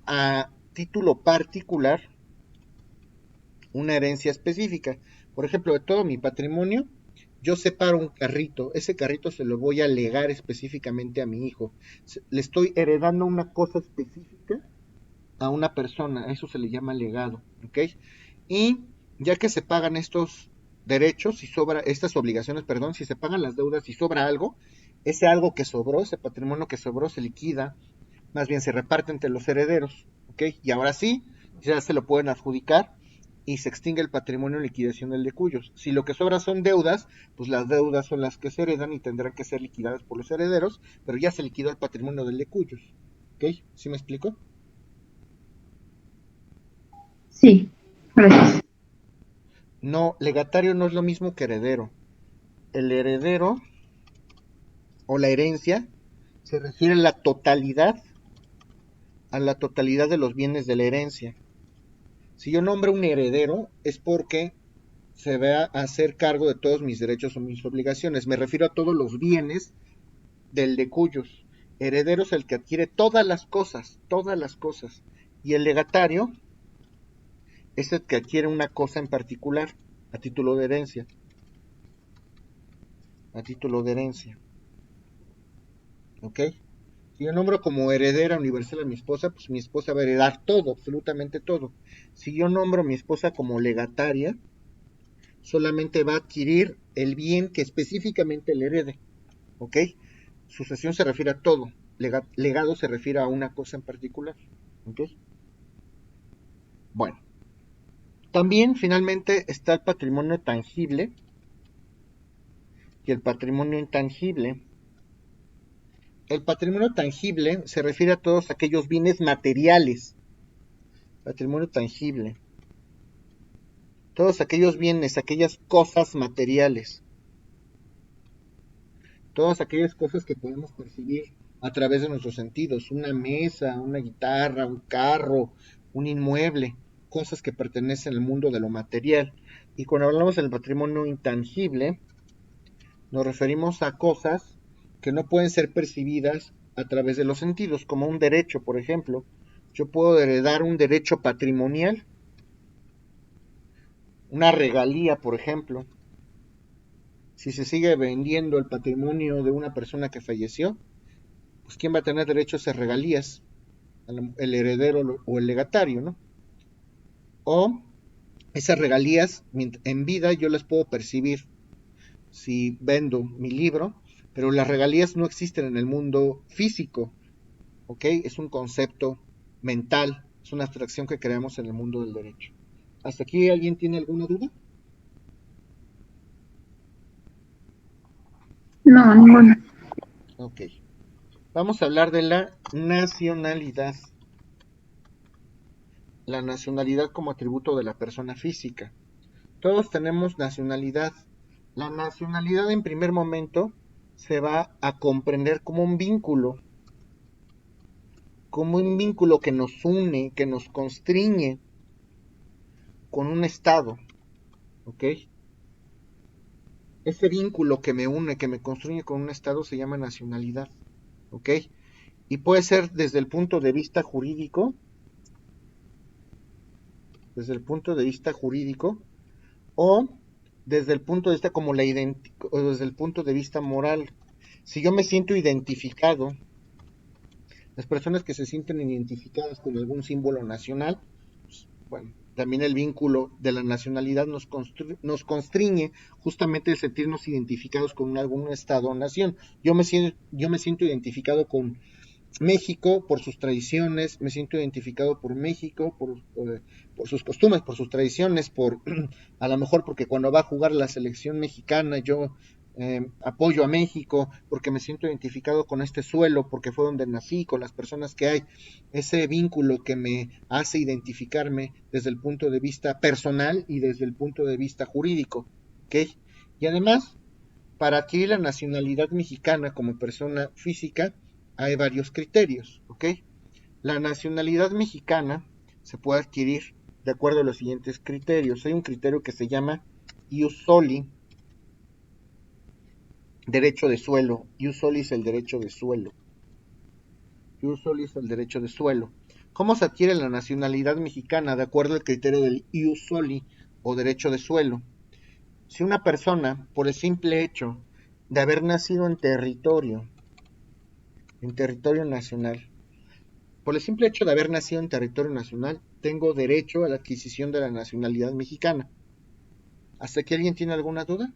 a título particular una herencia específica. Por ejemplo, de todo mi patrimonio, yo separo un carrito, ese carrito se lo voy a legar específicamente a mi hijo. Le estoy heredando una cosa específica a una persona, eso se le llama legado, ¿ok? Y ya que se pagan estos derechos, si sobra, estas obligaciones, perdón, si se pagan las deudas y sobra algo, ese algo que sobró, ese patrimonio que sobró se liquida, más bien se reparte entre los herederos, ¿ok? Y ahora sí, ya se lo pueden adjudicar y se extingue el patrimonio en liquidación del decuyos. Si lo que sobra son deudas, pues las deudas son las que se heredan y tendrán que ser liquidadas por los herederos, pero ya se liquidó el patrimonio del decuyos, ¿ok? ¿Sí me explico? Sí, gracias. No, legatario no es lo mismo que heredero. El heredero o la herencia se refiere a la totalidad de los bienes de la herencia. Si yo nombro un heredero es porque se va a hacer cargo de todos mis derechos o mis obligaciones. Me refiero a todos los bienes del decuyos. Heredero es el que adquiere todas las cosas, todas las cosas. Y el legatario es el que adquiere una cosa en particular a título de herencia. A título de herencia. ¿Ok? Si yo nombro como heredera universal a mi esposa, pues mi esposa va a heredar todo, absolutamente todo. Si yo nombro a mi esposa como legataria, solamente va a adquirir el bien que específicamente le herede. ¿Ok? Sucesión se refiere a todo. Legado se refiere a una cosa en particular. ¿Ok? Bueno. También finalmente está el patrimonio tangible y el patrimonio intangible. El patrimonio tangible se refiere a todos aquellos bienes materiales. Patrimonio tangible. Todos aquellos bienes, aquellas cosas materiales. Todas aquellas cosas que podemos percibir a través de nuestros sentidos. Una mesa, una guitarra, un carro, un inmueble. Cosas que pertenecen al mundo de lo material. Y cuando hablamos del patrimonio intangible, nos referimos a cosas que no pueden ser percibidas a través de los sentidos, como un derecho, por ejemplo. Yo puedo heredar un derecho patrimonial, una regalía, por ejemplo. Si se sigue vendiendo el patrimonio de una persona que falleció, pues ¿quién va a tener derecho a esas regalías? El heredero o el legatario, ¿no? O esas regalías en vida yo las puedo percibir si vendo mi libro, pero las regalías no existen en el mundo físico, ¿ok? Es un concepto mental, es una abstracción que creamos en el mundo del derecho. ¿Hasta aquí alguien tiene alguna duda? No, ninguna. Ok. Vamos a hablar de la nacionalidad. La nacionalidad como atributo de la persona física. Todos tenemos nacionalidad. La nacionalidad en primer momento se va a comprender como un vínculo que nos une, que nos constriñe con un estado, ¿ok? Ese vínculo que me une, que me constriñe con un estado se llama nacionalidad, ¿ok? Y puede ser desde el punto de vista jurídico, o desde el punto de vista como o desde el punto de vista moral. Si yo me siento identificado, las personas que se sienten identificadas con algún símbolo nacional, pues, bueno, también el vínculo de la nacionalidad nos constriñe justamente el sentirnos identificados con algún estado o nación. Yo me siento identificado con México por sus tradiciones, me siento identificado por México, por sus costumbres, por sus tradiciones, a lo mejor porque cuando va a jugar la selección mexicana yo apoyo a México, porque me siento identificado con este suelo, porque fue donde nací, con las personas que hay, ese vínculo que me hace identificarme desde el punto de vista personal y desde el punto de vista jurídico, ¿ok? Y además, para adquirir la nacionalidad mexicana como persona física, hay varios criterios, ¿ok? La nacionalidad mexicana se puede adquirir de acuerdo a los siguientes criterios. Hay un criterio que se llama ius soli, derecho de suelo. Ius soli es el derecho de suelo. Ius soli es el derecho de suelo. ¿Cómo se adquiere la nacionalidad mexicana? De acuerdo al criterio del ius soli o derecho de suelo. Si una persona, por el simple hecho de haber nacido en territorio nacional, por el simple hecho de haber nacido en territorio nacional, tengo derecho a la adquisición de la nacionalidad mexicana. ¿Hasta que alguien tiene alguna duda?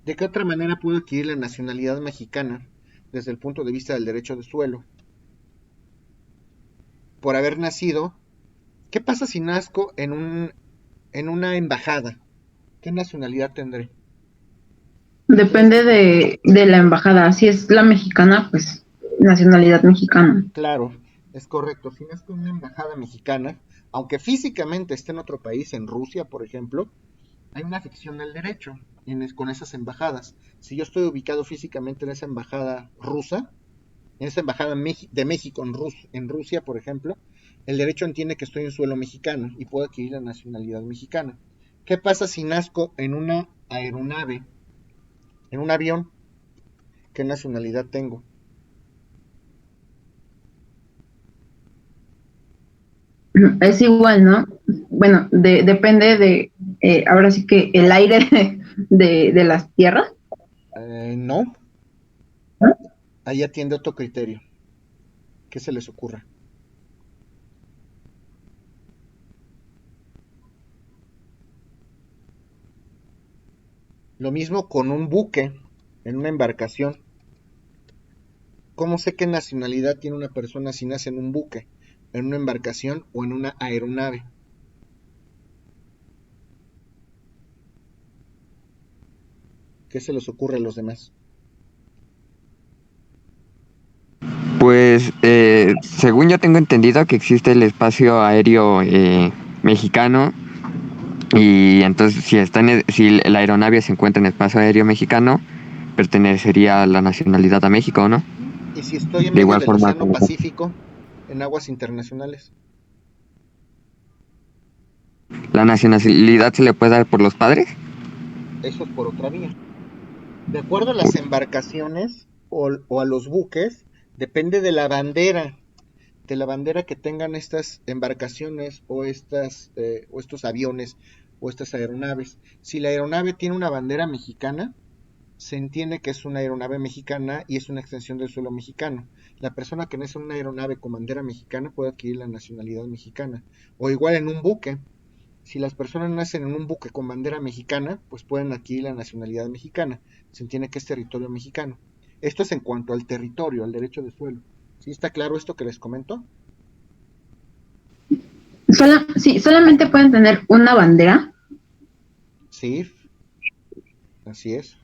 ¿De qué otra manera puedo adquirir la nacionalidad mexicana desde el punto de vista del derecho de suelo? Por haber nacido. ¿Qué pasa si nazco en una embajada? ¿Qué nacionalidad tendré? Depende de la embajada. Si es la mexicana, pues nacionalidad mexicana. Claro, es correcto. Si nazco en una embajada mexicana, aunque físicamente esté en otro país, en Rusia, por ejemplo, hay una ficción del derecho con esas embajadas. Si yo estoy ubicado físicamente en esa embajada rusa, en esa embajada de México en Rusia, por ejemplo, el derecho entiende que estoy en suelo mexicano y puedo adquirir la nacionalidad mexicana. ¿Qué pasa si nazco en una aeronave, en un avión? ¿Qué nacionalidad tengo? Es igual, ¿no? Bueno, depende ahora sí que el aire de las tierras. No, ¿No? ahí atiende otro criterio. ¿Qué se les ocurra? Lo mismo con un buque, en una embarcación. ¿Cómo sé qué nacionalidad tiene una persona si nace en un buque, en una embarcación o en una aeronave? ¿Qué se les ocurre a los demás? Pues según yo tengo entendido que existe el espacio aéreo mexicano y entonces si la aeronave se encuentra en el espacio aéreo mexicano, pertenecería a la nacionalidad a México, ¿no? ¿Y si estoy en De medio igual del forma Océano como Pacífico, en aguas internacionales? la nacionalidad se le puede dar por los padres. Eso es por otra vía. De acuerdo a las embarcaciones o a los buques, depende de la bandera que tengan estas embarcaciones o estos aviones o estas aeronaves. Si la aeronave tiene una bandera mexicana, se entiende que es una aeronave mexicana y es una extensión del suelo mexicano. La persona que nace en una aeronave con bandera mexicana puede adquirir la nacionalidad mexicana. O igual en un buque. Si las personas nacen en un buque con bandera mexicana, pues pueden adquirir la nacionalidad mexicana. Se entiende que es territorio mexicano. Esto es en cuanto al territorio, al derecho de suelo. ¿Sí está claro esto que les comento? Sí, solamente pueden tener una bandera. Sí, así es.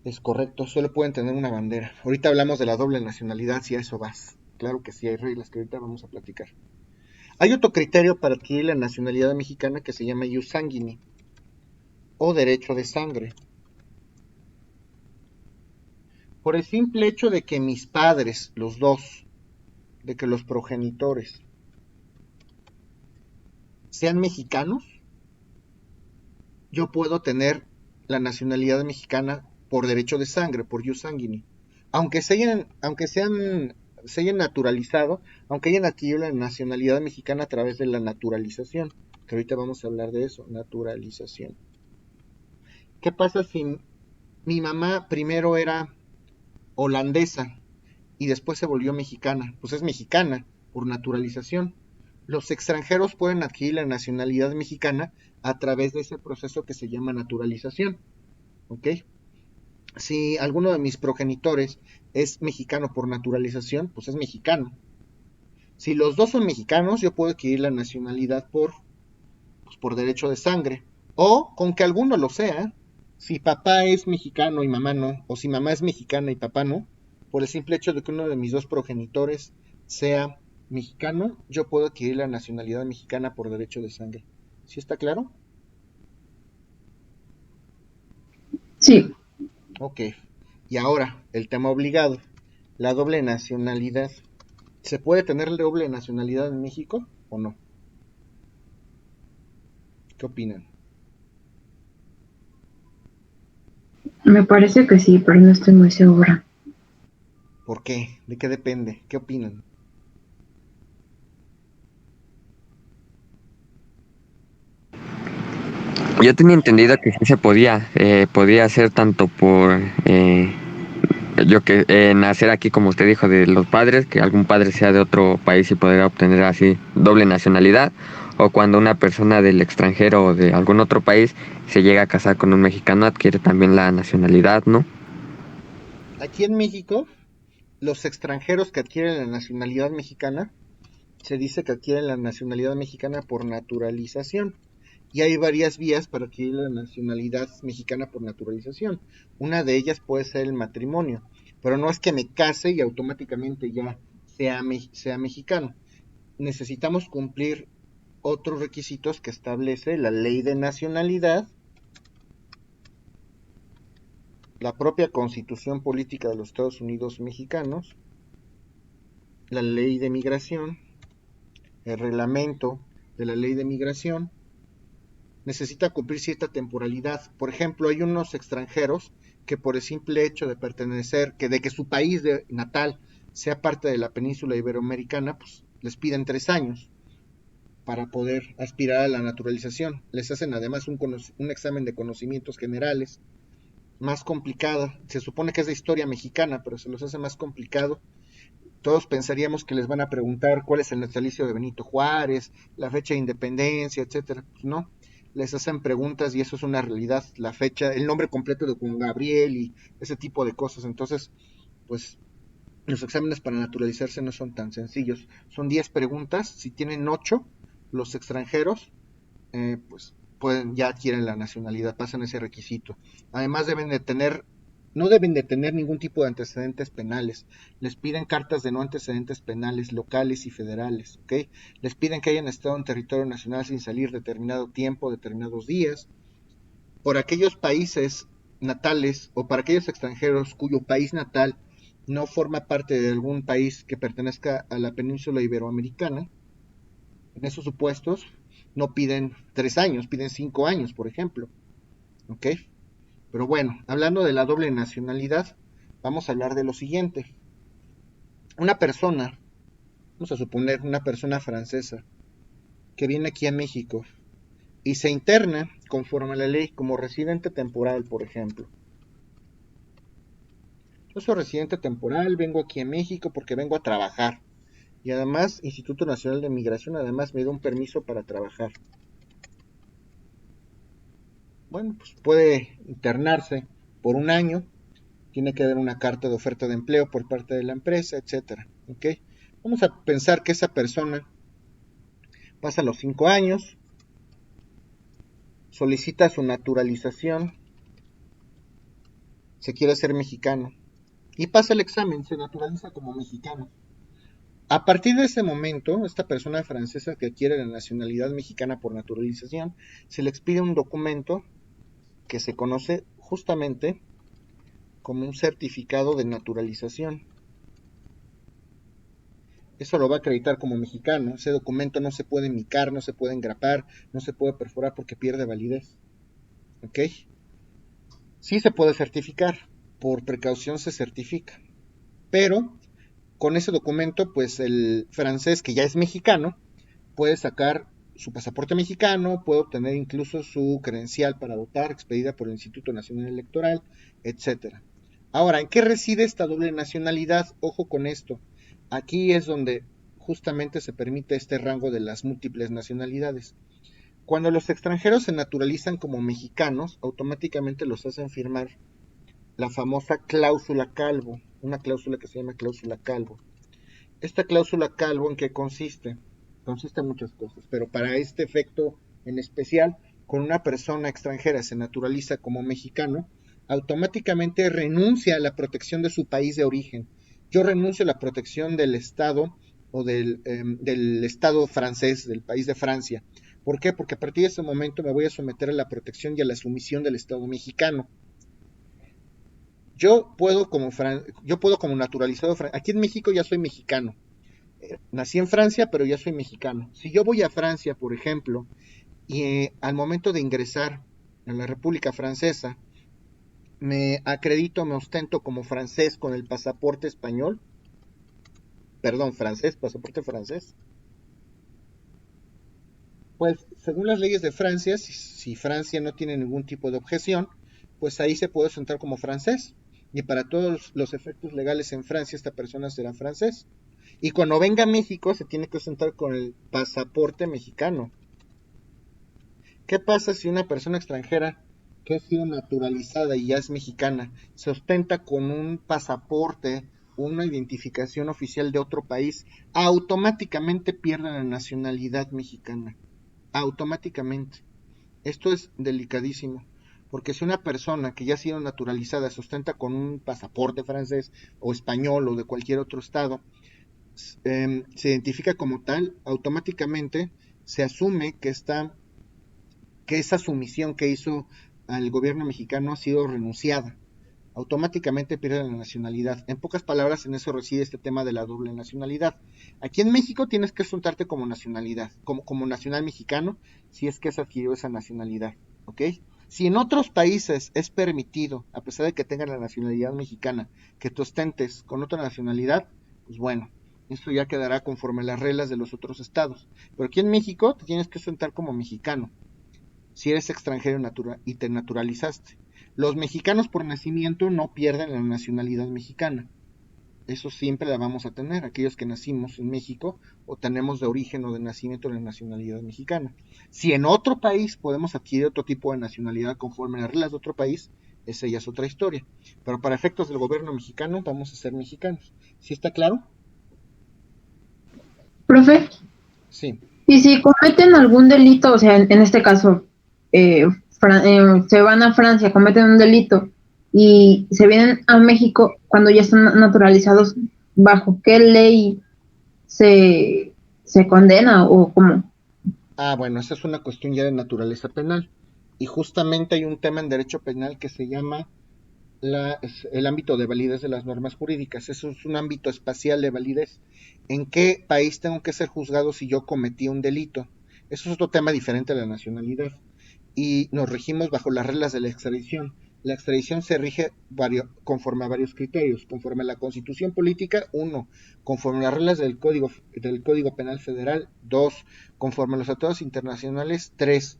Es correcto, solo pueden tener una bandera. Ahorita hablamos de la doble nacionalidad, si a eso vas. Claro que sí, hay reglas que ahorita vamos a platicar. Hay otro criterio para adquirir la nacionalidad mexicana que se llama ius sanguinis o derecho de sangre. Por el simple hecho de que mis padres, los dos, de que los progenitores sean mexicanos, yo puedo tener la nacionalidad mexicana por derecho de sangre, por ius sanguinis. Se hayan naturalizado, aunque hayan adquirido la nacionalidad mexicana a través de la naturalización, que ahorita vamos a hablar de eso, naturalización. ¿Qué pasa si mi mamá primero era holandesa y después se volvió mexicana? Pues es mexicana por naturalización. Los extranjeros pueden adquirir la nacionalidad mexicana a través de ese proceso que se llama naturalización. ¿Ok? Si alguno de mis progenitores es mexicano por naturalización, pues es mexicano. Si los dos son mexicanos, yo puedo adquirir la nacionalidad por derecho de sangre. O con que alguno lo sea, si papá es mexicano y mamá no, o si mamá es mexicana y papá no, por el simple hecho de que uno de mis dos progenitores sea mexicano, yo puedo adquirir la nacionalidad mexicana por derecho de sangre. ¿Sí está claro? Sí. Ok. Y ahora, el tema obligado, la doble nacionalidad. ¿Se puede tener doble nacionalidad en México o no? ¿Qué opinan? Me parece que sí, pero no estoy muy segura. ¿Por qué? ¿De qué depende? ¿Qué opinan? Yo tenía entendido que sí se podía hacer tanto por nacer aquí, como usted dijo, de los padres, que algún padre sea de otro país y poder obtener así doble nacionalidad, o cuando una persona del extranjero o de algún otro país se llega a casar con un mexicano, adquiere también la nacionalidad, ¿no? Aquí en México, los extranjeros que adquieren la nacionalidad mexicana, se dice que adquieren la nacionalidad mexicana por naturalización. Y hay varias vías para adquirir la nacionalidad mexicana por naturalización. Una de ellas puede ser el matrimonio, pero no es que me case y automáticamente ya sea mexicano. Necesitamos cumplir otros requisitos que establece la ley de nacionalidad, la propia Constitución Política de los Estados Unidos Mexicanos, la ley de migración, el reglamento de la ley de migración. Necesita cumplir cierta temporalidad. Por ejemplo, hay unos extranjeros que por el simple hecho de pertenecer, de que su país natal sea parte de la península iberoamericana, pues les piden 3 años para poder aspirar a la naturalización. Les hacen además un examen de conocimientos generales más complicada. Se supone que es de historia mexicana, pero se los hace más complicado. Todos pensaríamos que les van a preguntar cuál es el natalicio de Benito Juárez, la fecha de independencia, etcétera. Pues no, les hacen preguntas y eso es una realidad, la fecha, el nombre completo de Juan Gabriel y ese tipo de cosas. Entonces, pues los exámenes para naturalizarse no son tan sencillos. Son 10 preguntas, si tienen 8 los extranjeros, pues ya adquieren la nacionalidad, pasan ese requisito. Además no deben de tener ningún tipo de antecedentes penales. Les piden cartas de no antecedentes penales locales y federales, ¿ok? Les piden que hayan estado en territorio nacional sin salir determinado tiempo, determinados días. Por aquellos países natales o para aquellos extranjeros cuyo país natal no forma parte de algún país que pertenezca a la península iberoamericana, en esos supuestos no piden 3 años, piden 5 años, por ejemplo. ¿Ok? Pero bueno, hablando de la doble nacionalidad, vamos a hablar de lo siguiente. Una persona, vamos a suponer una persona francesa, que viene aquí a México y se interna conforme a la ley como residente temporal, por ejemplo. Yo soy residente temporal, vengo aquí a México porque vengo a trabajar. Y además, Instituto Nacional de Migración además me da un permiso para trabajar. Bueno, pues puede internarse por un año, tiene que haber una carta de oferta de empleo por parte de la empresa, etcétera. ¿Ok? Vamos a pensar que esa persona pasa los 5 años, solicita su naturalización, se quiere hacer mexicano y pasa el examen, se naturaliza como mexicano. A partir de ese momento, esta persona francesa que adquiere la nacionalidad mexicana por naturalización, se le expide un documento que se conoce justamente como un certificado de naturalización. Eso lo va a acreditar como mexicano. Ese documento no se puede micar, no se puede engrapar, no se puede perforar porque pierde validez. ¿Ok? Sí se puede certificar, por precaución se certifica. Pero con ese documento, pues el francés que ya es mexicano puede sacar su pasaporte mexicano, puede obtener incluso su credencial para votar expedida por el Instituto Nacional Electoral, etcétera. Ahora, ¿en qué reside esta doble nacionalidad? Ojo con esto. Aquí es donde justamente se permite este rango de las múltiples nacionalidades. Cuando los extranjeros se naturalizan como mexicanos, automáticamente los hacen firmar la famosa cláusula Calvo, una cláusula que se llama cláusula Calvo. Esta cláusula Calvo, ¿en qué consiste? Consiste en muchas cosas, pero para este efecto en especial, con una persona extranjera se naturaliza como mexicano, automáticamente renuncia a la protección de su país de origen. Yo renuncio a la protección del Estado o del Estado francés, del país de Francia. ¿Por qué? Porque a partir de ese momento me voy a someter a la protección y a la sumisión del Estado mexicano. Yo puedo como naturalizado, aquí en México ya soy mexicano. Nací en Francia, pero ya soy mexicano. Si yo voy a Francia, por ejemplo, y al momento de ingresar a la República Francesa, me acredito, me ostento como francés con el pasaporte español, perdón, francés, pasaporte francés, pues según las leyes de Francia, si Francia no tiene ningún tipo de objeción, pues ahí se puede ostentar como francés. Y para todos los efectos legales en Francia, esta persona será francés. Y cuando venga a México, se tiene que ostentar con el pasaporte mexicano. ¿Qué pasa si una persona extranjera que ha sido naturalizada y ya es mexicana se ostenta con un pasaporte, una identificación oficial de otro país? Automáticamente pierde la nacionalidad mexicana. Automáticamente. Esto es delicadísimo, porque si una persona que ya ha sido naturalizada se ostenta con un pasaporte francés o español o de cualquier otro estado, se identifica como tal, automáticamente se asume que esa sumisión que hizo al gobierno mexicano ha sido renunciada. Automáticamente pierde la nacionalidad. En pocas palabras, en eso reside este tema de la doble nacionalidad. Aquí en México tienes que asuntarte como nacionalidad, como nacional mexicano, si es que has adquirido esa nacionalidad, ¿ok? Si en otros países es permitido, a pesar de que tengas la nacionalidad mexicana, que te ostentes con otra nacionalidad, pues bueno, eso ya quedará conforme a las reglas de los otros estados. Pero aquí en México te tienes que asuntar como mexicano, si eres extranjero y te naturalizaste. Los mexicanos por nacimiento no pierden la nacionalidad mexicana. Eso siempre la vamos a tener, aquellos que nacimos en México o tenemos de origen o de nacimiento la nacionalidad mexicana. Si en otro país podemos adquirir otro tipo de nacionalidad conforme a las reglas de otro país, esa ya es otra historia. Pero para efectos del gobierno mexicano vamos a ser mexicanos. ¿Sí está claro? Profe, Sí. y si cometen algún delito, o sea, en este caso, se van a Francia, cometen un delito y se vienen a México cuando ya están naturalizados, ¿bajo qué ley se condena o cómo? Bueno, esa es una cuestión ya de naturaleza penal. Y justamente hay un tema en derecho penal que se llama el ámbito de validez de las normas jurídicas. Eso es un ámbito espacial de validez. ¿En qué país tengo que ser juzgado si yo cometí un delito? Eso es otro tema diferente a la nacionalidad. Y nos regimos bajo las reglas de la extradición. La extradición se rige conforme a varios criterios, conforme a la Constitución política, 1, conforme a las reglas del Código Penal Federal, 2, conforme a los tratados internacionales, 3.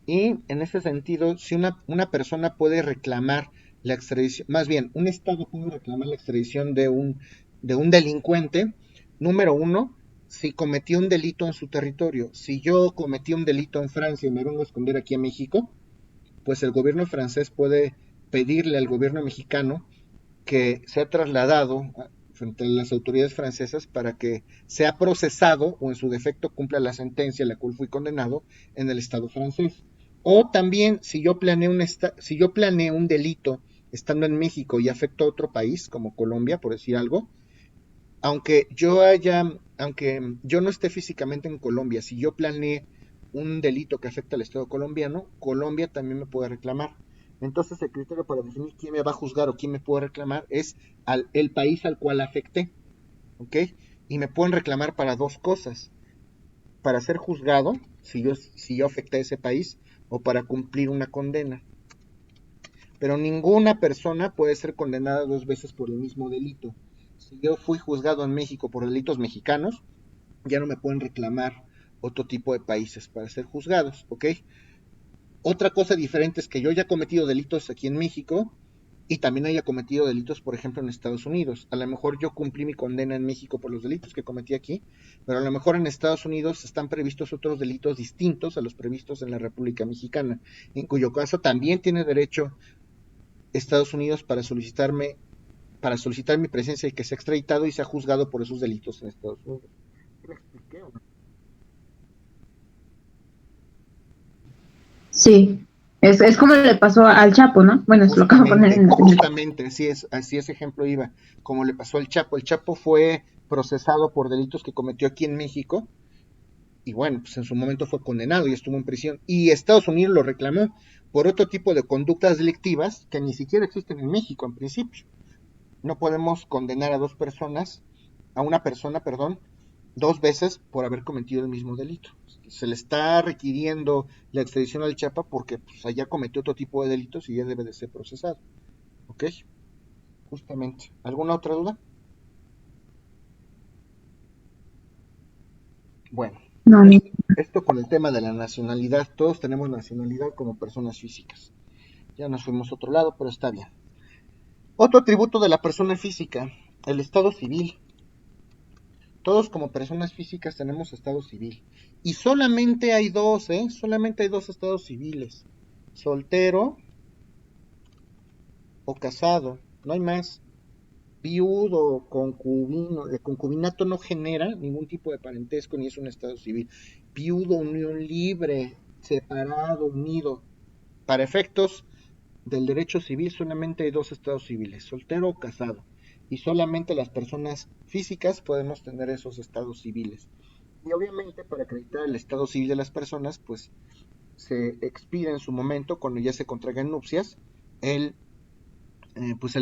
Y en ese sentido, si una persona puede reclamar la extradición, más bien, un Estado puede reclamar la extradición de un delincuente, número 1, si cometió un delito en su territorio. Si yo cometí un delito en Francia y me vengo a esconder aquí a México, pues el gobierno francés puede pedirle al gobierno mexicano que sea trasladado frente a las autoridades francesas para que sea procesado o en su defecto cumpla la sentencia a la cual fui condenado en el Estado francés. O también si yo planeé un delito estando en México y afecto a otro país, como Colombia, por decir algo, aunque yo no esté físicamente en Colombia, si yo planeé un delito que afecta al Estado colombiano, Colombia también me puede reclamar. Entonces el criterio para definir quién me va a juzgar o quién me puede reclamar es el país al cual afecté, ¿ok? Y me pueden reclamar para dos cosas: para ser juzgado, si yo afecté a ese país, o para cumplir una condena. Pero ninguna persona puede ser condenada dos veces por el mismo delito. Si yo fui juzgado en México por delitos mexicanos, ya no me pueden reclamar otro tipo de países para ser juzgados, ¿ok? Otra cosa diferente es que yo haya cometido delitos aquí en México y también haya cometido delitos, por ejemplo, en Estados Unidos. A lo mejor yo cumplí mi condena en México por los delitos que cometí aquí, pero a lo mejor en Estados Unidos están previstos otros delitos distintos a los previstos en la República Mexicana, en cuyo caso también tiene derecho Estados Unidos para solicitar mi presencia y que sea extraditado y sea juzgado por esos delitos en Estados Unidos. ¿Me expliqué o no? Sí, es como le pasó al Chapo, ¿no? Bueno, se lo acabo de poner Justamente, en la película. justamente, así ese ejemplo iba, como le pasó al Chapo. El Chapo fue procesado por delitos que cometió aquí en México y bueno, pues en su momento fue condenado y estuvo en prisión. Y Estados Unidos lo reclamó por otro tipo de conductas delictivas que ni siquiera existen en México en principio. No podemos condenar a una persona, perdón, dos veces por haber cometido el mismo delito. Se le está requiriendo la extradición al Chapa porque pues, allá cometió otro tipo de delitos y ya debe de ser procesado. ¿Ok? Justamente. ¿Alguna otra duda? Bueno, No, esto con el tema de la nacionalidad. Todos tenemos nacionalidad como personas físicas. Ya nos fuimos a otro lado, pero está bien. Otro atributo de la persona física, el estado civil. Todos como personas físicas tenemos estado civil. Y solamente hay dos, ¿eh? Solamente hay dos estados civiles. Soltero o casado. No hay más. Viudo, concubino. El concubinato no genera ningún tipo de parentesco ni es un estado civil. Viudo, unión libre, separado, unido. Para efectos del derecho civil solamente hay dos estados civiles, soltero o casado. Y solamente las personas físicas podemos tener esos estados civiles. Y obviamente para acreditar el estado civil de las personas, pues se expide en su momento, cuando ya se contraigan nupcias, el, pues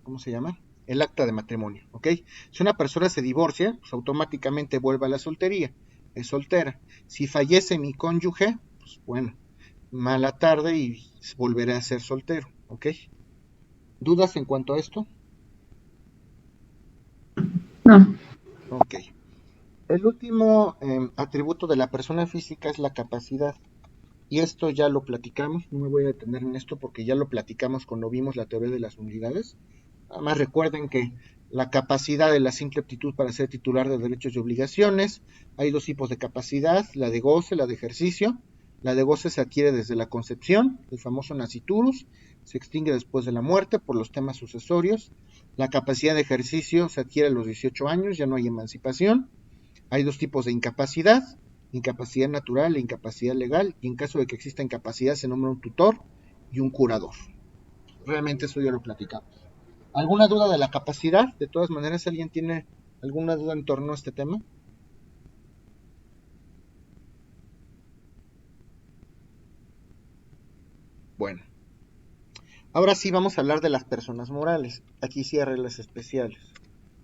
¿cómo se llama? El acta de matrimonio, ¿ok? Si una persona se divorcia, pues automáticamente vuelve a la soltería, es soltera. Si fallece mi cónyuge, pues bueno, mala tarde y volveré a ser soltero, ¿ok? ¿Dudas en cuanto a esto? no. Ok. El último atributo de la persona física es la capacidad. Y esto ya lo platicamos, no me voy a detener en esto porque ya lo platicamos cuando vimos la teoría de las unidades. Nada más recuerden que la capacidad es la simple aptitud para ser titular de derechos y obligaciones. Hay dos tipos de capacidad, la de goce, la de ejercicio. La de goce se adquiere desde la concepción, el famoso nasciturus, se extingue después de la muerte por los temas sucesorios. La capacidad de ejercicio se adquiere a los 18 años, ya no hay emancipación. Hay dos tipos de incapacidad, incapacidad natural e incapacidad legal, y en caso de que exista incapacidad se nombra un tutor y un curador. Realmente eso ya lo platicamos. ¿Alguna duda de la capacidad? De todas maneras, ¿alguien tiene alguna duda en torno a este tema? Bueno, ahora sí vamos a hablar de las personas morales. Aquí sí hay reglas especiales.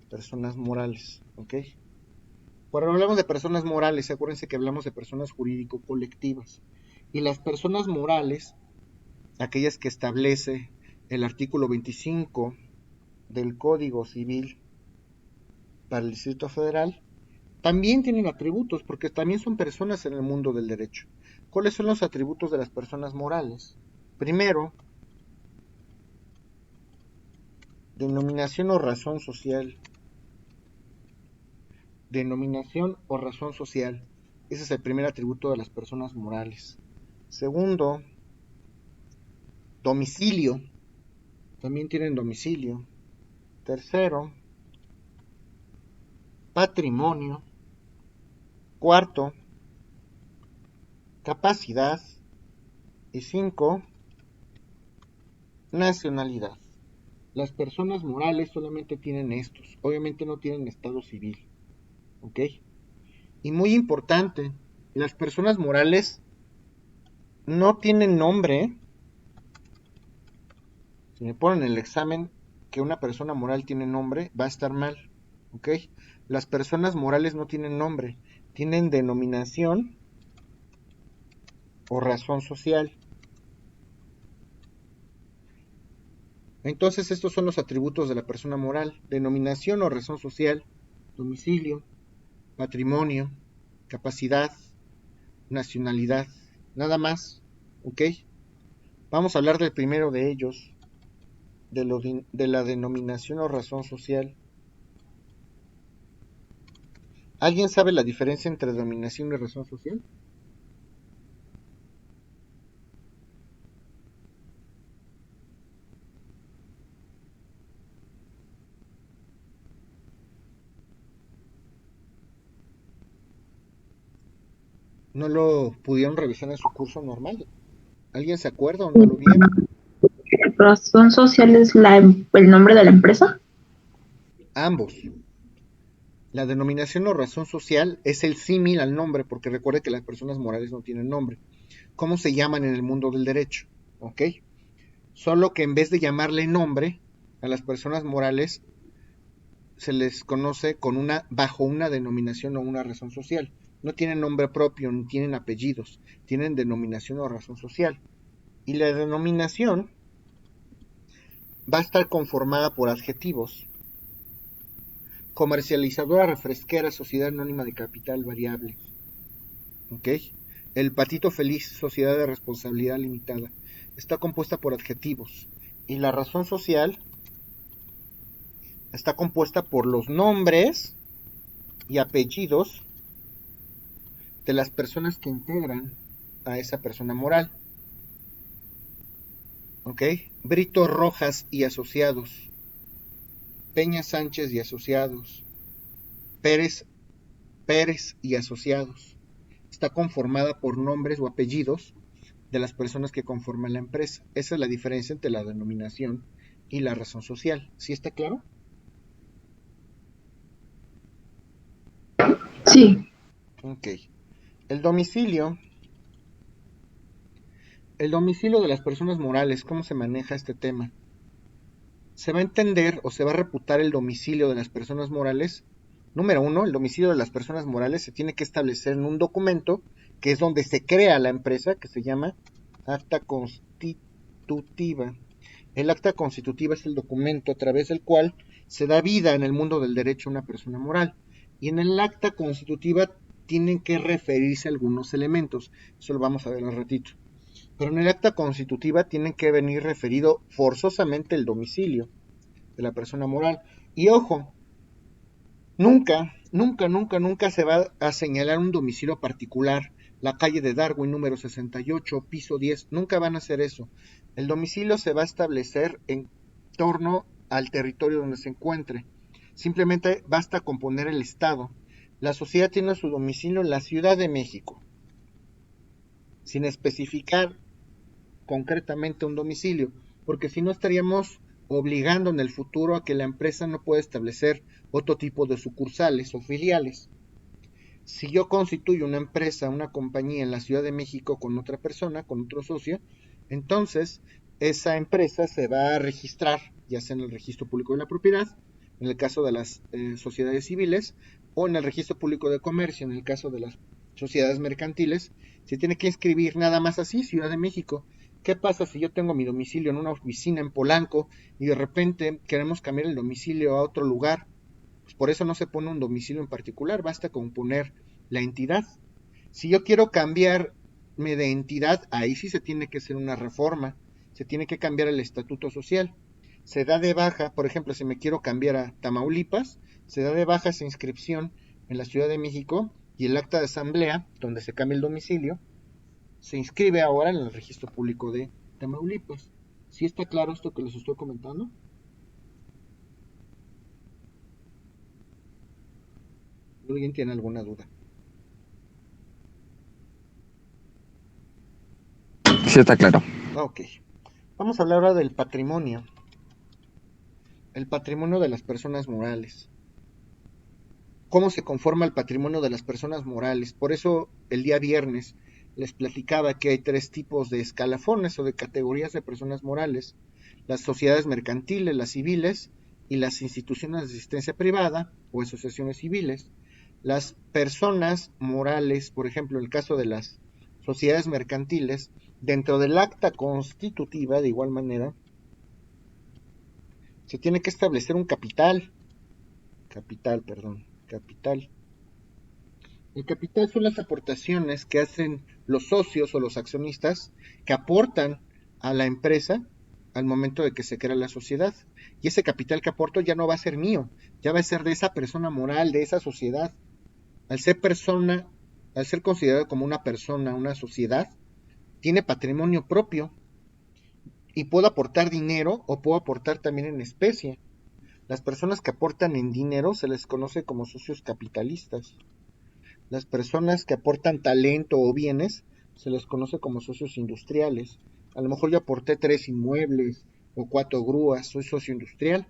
Personas morales, ¿ok? Cuando hablamos de personas morales, acuérdense que hablamos de personas jurídico-colectivas. Y las personas morales, aquellas que establece el artículo 25 del Código Civil para el Distrito Federal, también tienen atributos, porque también son personas en el mundo del derecho. ¿Cuáles son los atributos de las personas morales? Primero, denominación o razón social. Denominación o razón social. Ese es el primer atributo de las personas morales. Segundo, domicilio. También tienen domicilio. Tercero, patrimonio. Cuarto, capacidad. Y 5, nacionalidad. Las personas morales solamente tienen estos. Obviamente no tienen estado civil. ¿Ok? Y muy importante, las personas morales no tienen nombre. Si me ponen en el examen que una persona moral tiene nombre, va a estar mal. ¿Ok? Las personas morales no tienen nombre. Tienen denominación o razón social. Entonces estos son los atributos de la persona moral: denominación o razón social, domicilio, patrimonio, capacidad, nacionalidad, nada más. ¿Ok? Vamos a hablar del primero de ellos, de la denominación o razón social. ¿Alguien sabe la diferencia entre denominación y razón social? ¿No lo pudieron revisar en su curso normal? ¿Alguien se acuerda o no lo vieron? ¿Razón social es el nombre de la empresa? Ambos. La denominación o razón social es el símil al nombre, porque recuerde que las personas morales no tienen nombre. ¿Cómo se llaman en el mundo del derecho? ¿Ok? Solo que en vez de llamarle nombre a las personas morales, se les conoce bajo una denominación o una razón social. No tienen nombre propio, ni tienen apellidos, tienen denominación o razón social. Y la denominación va a estar conformada por adjetivos: comercializadora refresquera, sociedad anónima de capital variable. ¿Ok? El Patito Feliz, sociedad de responsabilidad limitada. Está compuesta por adjetivos. Y la razón social está compuesta por los nombres y apellidos de las personas que integran a esa persona moral. ¿Ok? Brito Rojas y asociados, Peña Sánchez y asociados, Pérez y asociados. Está conformada por nombres o apellidos de las personas que conforman la empresa. Esa es la diferencia entre la denominación y la razón social. ¿Sí está claro? Sí. Ok. El domicilio. El domicilio de las personas morales, ¿cómo se maneja este tema? Se va a entender o se va a reputar el domicilio de las personas morales. Número 1, el domicilio de las personas morales se tiene que establecer en un documento que es donde se crea la empresa, que se llama acta constitutiva. El acta constitutiva es el documento a través del cual se da vida en el mundo del derecho a una persona moral. Y en el acta constitutiva tienen que referirse a algunos elementos. Eso lo vamos a ver al ratito. Pero en el acta constitutiva tienen que venir referido forzosamente el domicilio de la persona moral. Y ojo, nunca se va a señalar un domicilio particular, la calle de Darwin número 68, piso 10, nunca van a hacer eso. El domicilio se va a establecer en torno al territorio donde se encuentre. Simplemente basta con poner el estado. La sociedad tiene su domicilio en la Ciudad de México, sin especificar concretamente un domicilio, porque si no estaríamos obligando en el futuro a que la empresa no pueda establecer otro tipo de sucursales o filiales. Si yo constituyo una empresa, una compañía en la Ciudad de México con otra persona, con otro socio, entonces esa empresa se va a registrar, ya sea en el registro público de la propiedad, en el caso de las sociedades civiles, o en el registro público de comercio, en el caso de las sociedades mercantiles, se tiene que inscribir nada más así, Ciudad de México. ¿Qué pasa si yo tengo mi domicilio en una oficina en Polanco y de repente queremos cambiar el domicilio a otro lugar? Pues por eso no se pone un domicilio en particular, basta con poner la entidad. Si yo quiero cambiarme de entidad, ahí sí se tiene que hacer una reforma, se tiene que cambiar el estatuto social. Se da de baja, por ejemplo, si me quiero cambiar a Tamaulipas, se da de baja esa inscripción en la Ciudad de México y el acta de asamblea, donde se cambia el domicilio, se inscribe ahora en el registro público de Tamaulipas. ¿Sí está claro esto que les estoy comentando? ¿Alguien tiene alguna duda? Sí, está claro. Ok. Vamos a hablar ahora del patrimonio. El patrimonio de las personas morales. ¿Cómo se conforma el patrimonio de las personas morales? Por eso el día viernes les platicaba que hay 3 tipos de escalafones o de categorías de personas morales: las sociedades mercantiles, las civiles y las instituciones de asistencia privada o asociaciones civiles. Las personas morales, por ejemplo, en el caso de las sociedades mercantiles, dentro del acta constitutiva, de igual manera, se tiene que establecer un capital. Capital. El capital son las aportaciones que hacen los socios o los accionistas que aportan a la empresa al momento de que se crea la sociedad. Y ese capital que aporto ya no va a ser mío, ya va a ser de esa persona moral, de esa sociedad. Al ser considerado como una persona, una sociedad, tiene patrimonio propio y puedo aportar dinero o puedo aportar también en especie. Las personas que aportan en dinero se les conoce como socios capitalistas. Las personas que aportan talento o bienes se les conoce como socios industriales. A lo mejor yo aporté 3 inmuebles o 4 grúas, soy socio industrial,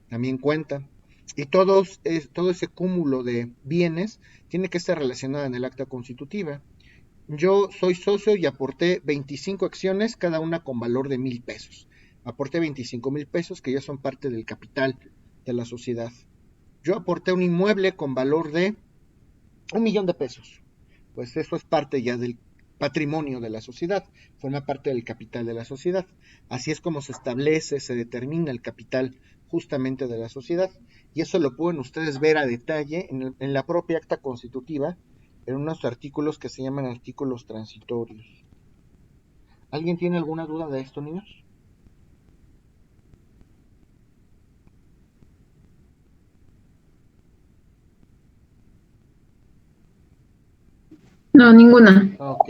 también cuenta. Y todo ese cúmulo de bienes tiene que estar relacionado en el acta constitutiva. Yo soy socio y aporté 25 acciones, cada una con valor de 1,000 pesos. Aporté 25,000 pesos que ya son parte del capital de la sociedad. Yo aporté un inmueble con valor de 1,000,000 de pesos. Pues eso es parte ya del patrimonio de la sociedad, forma parte del capital de la sociedad. Así es como se establece, se determina el capital justamente de la sociedad. Y eso lo pueden ustedes ver a detalle en la propia acta constitutiva, en unos artículos que se llaman artículos transitorios. ¿Alguien tiene alguna duda de esto, niños? No, ninguna. Ok.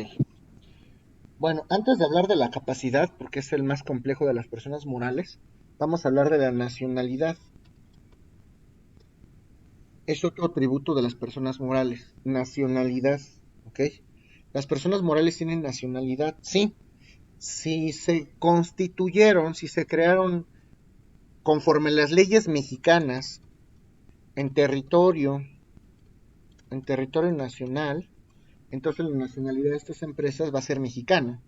Bueno, antes de hablar de la capacidad, porque es el más complejo de las personas morales, vamos a hablar de la nacionalidad. Es otro atributo de las personas morales, nacionalidad, ¿ok? Las personas morales tienen nacionalidad, sí. Si se constituyeron, si se crearon conforme las leyes mexicanas en territorio, nacional, entonces la nacionalidad de estas empresas va a ser mexicana,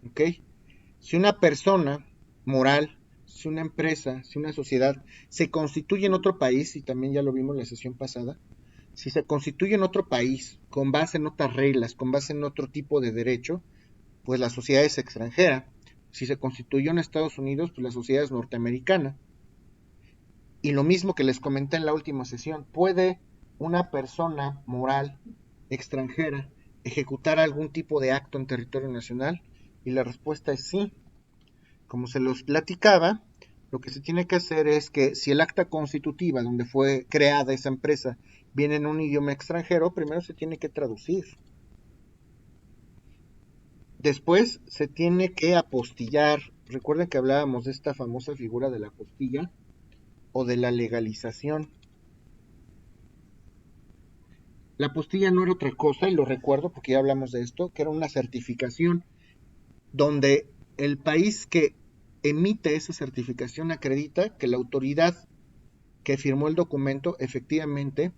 ¿ok? Si una persona moral, si una empresa, si una sociedad se constituye en otro país, y también ya lo vimos en la sesión pasada, si se constituye en otro país con base en otras reglas, con base en otro tipo de derecho, pues la sociedad es extranjera. Si se constituyó en Estados Unidos, pues la sociedad es norteamericana. Y lo mismo que les comenté en la última sesión, ¿puede una persona moral extranjera ejecutar algún tipo de acto en territorio nacional? Y la respuesta es sí. Como se los platicaba, lo que se tiene que hacer es que si el acta constitutiva donde fue creada esa empresa viene en un idioma extranjero, primero se tiene que traducir. Después se tiene que apostillar. Recuerden que hablábamos de esta famosa figura de la apostilla o de la legalización. La apostilla no era otra cosa, y lo recuerdo porque ya hablamos de esto, que era una certificación donde el país que emite esa certificación acredita que la autoridad que firmó el documento efectivamente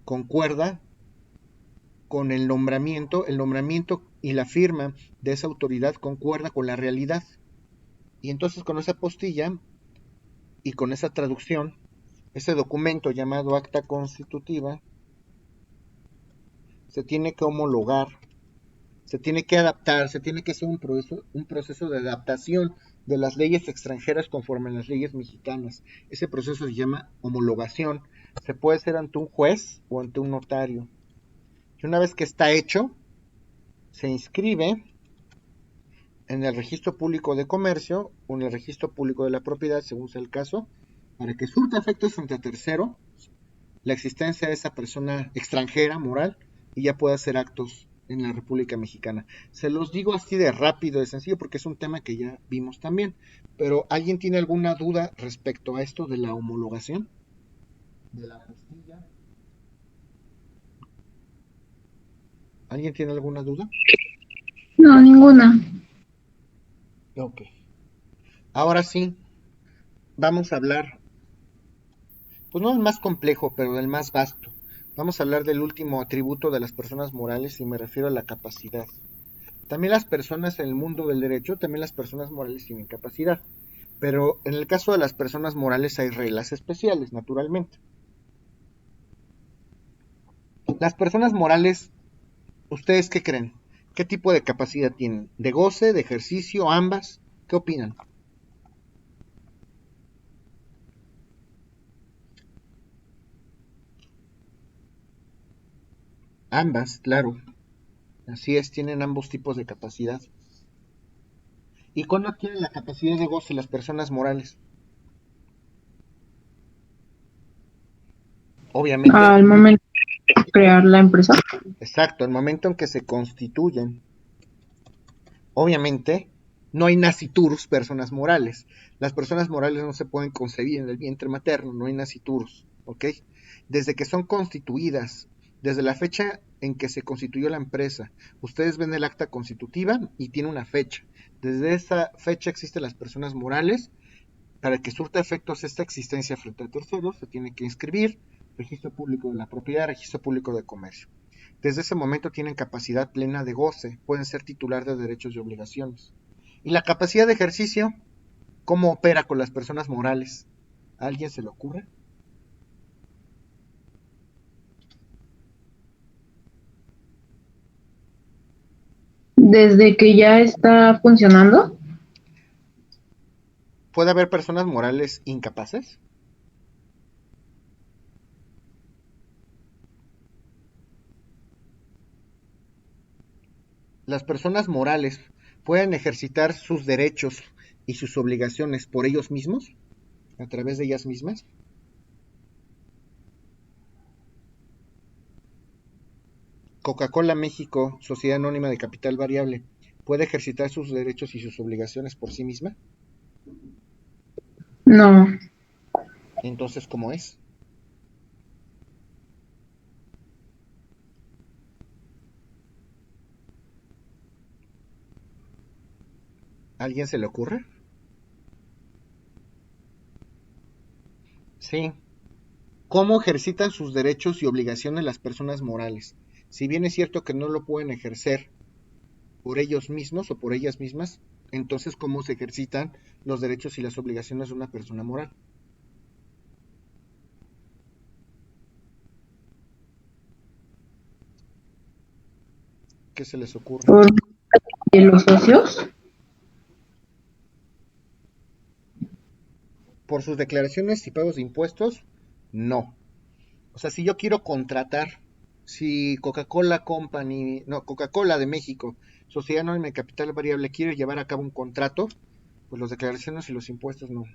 concuerda con el nombramiento y la firma de esa autoridad concuerda con la realidad. Y entonces con esa apostilla y con esa traducción Ese documento llamado acta constitutiva se tiene que homologar, se tiene que adaptar, se tiene que hacer un proceso de adaptación de las leyes extranjeras conforme a las leyes mexicanas. Ese proceso se llama homologación. Se puede hacer ante un juez o ante un notario. Y una vez que está hecho, se inscribe en el registro público de comercio o en el registro público de la propiedad, según sea el caso, para que surta efectos frente a tercero la existencia de esa persona extranjera, moral, y ya pueda hacer actos en la República Mexicana. Se los digo así de rápido, de sencillo, porque es un tema que ya vimos también. Pero ¿alguien tiene alguna duda respecto a esto de la homologación? ¿De la apostilla? ¿Alguien tiene alguna duda? No, ninguna. Ok. Ahora sí, vamos a hablar, pues no del más complejo, pero del más vasto. Vamos a hablar del último atributo de las personas morales y me refiero a la capacidad. También las personas en el mundo del derecho, también las personas morales tienen capacidad. Pero en el caso de las personas morales hay reglas especiales, naturalmente. Las personas morales, ¿ustedes qué creen? ¿Qué tipo de capacidad tienen? ¿De goce, de ejercicio, ambas? ¿Qué opinan? Ambas, claro. Así es, tienen ambos tipos de capacidad. ¿Y cuándo adquieren la capacidad de goce las personas morales? Obviamente, Al momento de crear la empresa. exacto, el momento en que se constituyen. Obviamente, no hay naciturus personas morales. Las personas morales no se pueden concebir en el vientre materno, no hay naciturus, ¿ok? Desde que son constituidas, desde la fecha en que se constituyó la empresa, ustedes ven el acta constitutiva y tiene una fecha. Desde esa fecha existen las personas morales. Para que surta efectos esta existencia frente a terceros, se tiene que inscribir registro público de la propiedad, registro público de comercio. Desde ese momento tienen capacidad plena de goce, pueden ser titular de derechos y obligaciones. ¿Y la capacidad de ejercicio? ¿Cómo opera con las personas morales? ¿A alguien se le ocurre? Desde que ya está funcionando. ¿Puede haber personas morales incapaces? Las personas morales pueden ejercitar sus derechos y sus obligaciones por ellos mismos, a través de ellas mismas. Coca-Cola México, Sociedad Anónima de Capital Variable, ¿puede ejercitar sus derechos y sus obligaciones por sí misma? No. Entonces, ¿cómo es? ¿A alguien se le ocurre? Sí. ¿Cómo ejercitan sus derechos y obligaciones las personas morales? Si bien es cierto que no lo pueden ejercer por ellos mismos o por ellas mismas, entonces, ¿cómo se ejercitan los derechos y las obligaciones de una persona moral? ¿Qué se les ocurre? ¿Por los socios? ¿Por sus declaraciones y pagos de impuestos? No. O sea, si yo quiero contratar, si Coca-Cola Company, no, Coca-Cola de México, Sociedad Anónima de Capital Variable, quiere llevar a cabo un contrato, pues las declaraciones y los impuestos no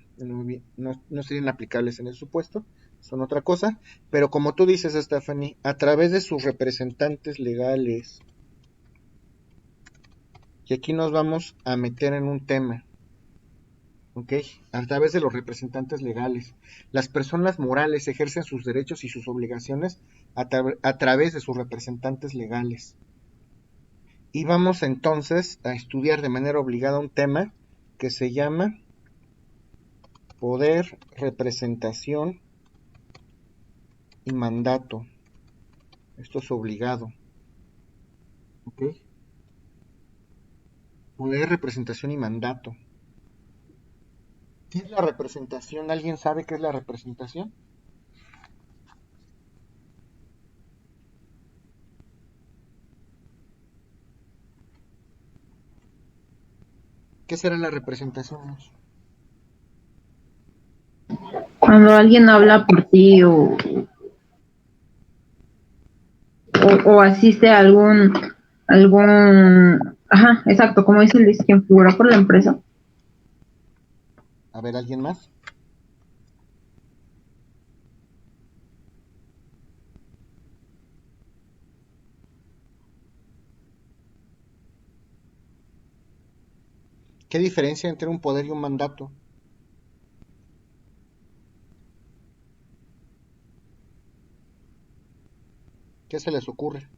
serían aplicables en el supuesto, son otra cosa. Pero como tú dices, Stephanie, a través de sus representantes legales, y aquí nos vamos a meter en un tema, ¿ok? A través de los representantes legales. Las personas morales ejercen sus derechos y sus obligaciones a través de sus representantes legales. Y vamos entonces a estudiar de manera obligada un tema que se llama poder, representación y mandato. Esto es obligado, ¿ok? Poder, representación y mandato. ¿Qué es la representación? ¿Alguien sabe qué es la representación? ¿Qué será la representación? Cuando alguien habla por ti o asiste a ajá, exacto, como dice Luis, quien figura por la empresa. A ver, ¿alguien más? ¿Qué diferencia entre un poder y un mandato? ¿Qué se les ocurre?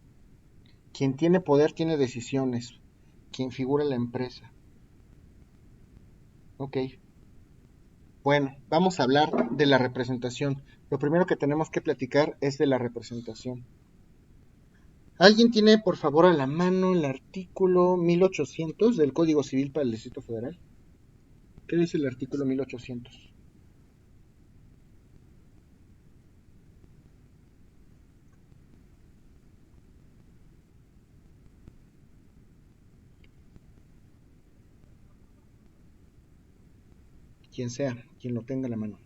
Quien tiene poder tiene decisiones. Quien figura en la empresa. Ok. Bueno, vamos a hablar de la representación. Lo primero que tenemos que platicar es de la representación. ¿Alguien tiene, por favor, a la mano el artículo 1800 del Código Civil para el Distrito Federal? ¿Qué dice el artículo 1800? Quien sea, quien lo tenga a la mano.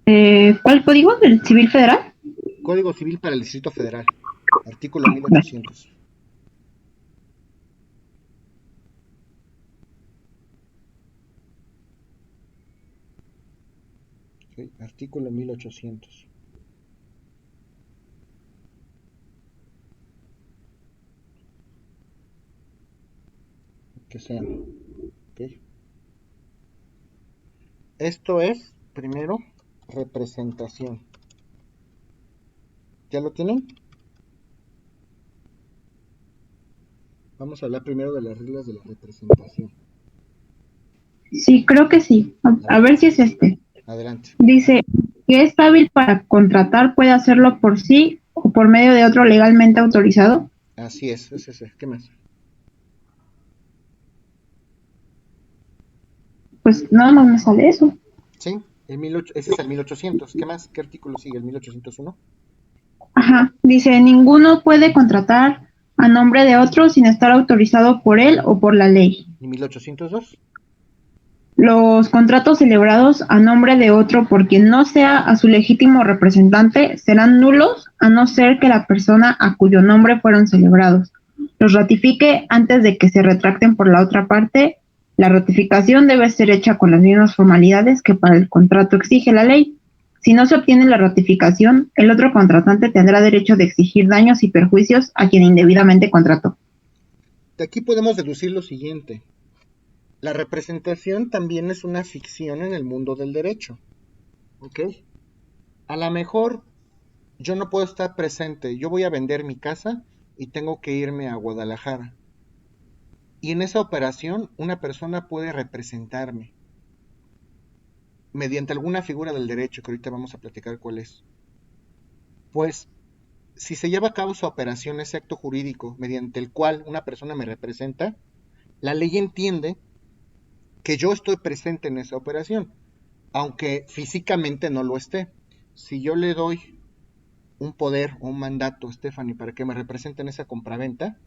¿Cuál código del Civil Federal? Código Civil para el Distrito Federal, artículo 1800. Sí, artículo 1800. Que sea. Okay. Esto es, primero, representación. ¿Ya lo tienen? Vamos a hablar primero de las reglas de la representación. Sí, creo que sí. A ver si es este. Adelante. Dice que es hábil para contratar, puede hacerlo por sí o por medio de otro legalmente autorizado. Así es ese. ¿Qué más? Pues nada más me sale eso. Sí, ese es el 1800. ¿Qué más? ¿Qué artículo sigue? ¿El 1801? Ajá. Dice, ninguno puede contratar a nombre de otro sin estar autorizado por él o por la ley. ¿Y 1802? Los contratos celebrados a nombre de otro por quien no sea a su legítimo representante serán nulos a no ser que la persona a cuyo nombre fueron celebrados los ratifique antes de que se retracten por la otra parte. La ratificación debe ser hecha con las mismas formalidades que para el contrato exige la ley. Si no se obtiene la ratificación, el otro contratante tendrá derecho de exigir daños y perjuicios a quien indebidamente contrató. De aquí podemos deducir lo siguiente. La representación también es una ficción en el mundo del derecho. ¿Ok? A lo mejor yo no puedo estar presente. Yo voy a vender mi casa y tengo que irme a Guadalajara. Y en esa operación una persona puede representarme mediante alguna figura del derecho, que ahorita vamos a platicar cuál es. Pues, si se lleva a cabo su operación, ese acto jurídico mediante el cual una persona me representa, la ley entiende que yo estoy presente en esa operación, aunque físicamente no lo esté. Si yo le doy un poder o un mandato a Stephanie para que me represente en esa compraventa,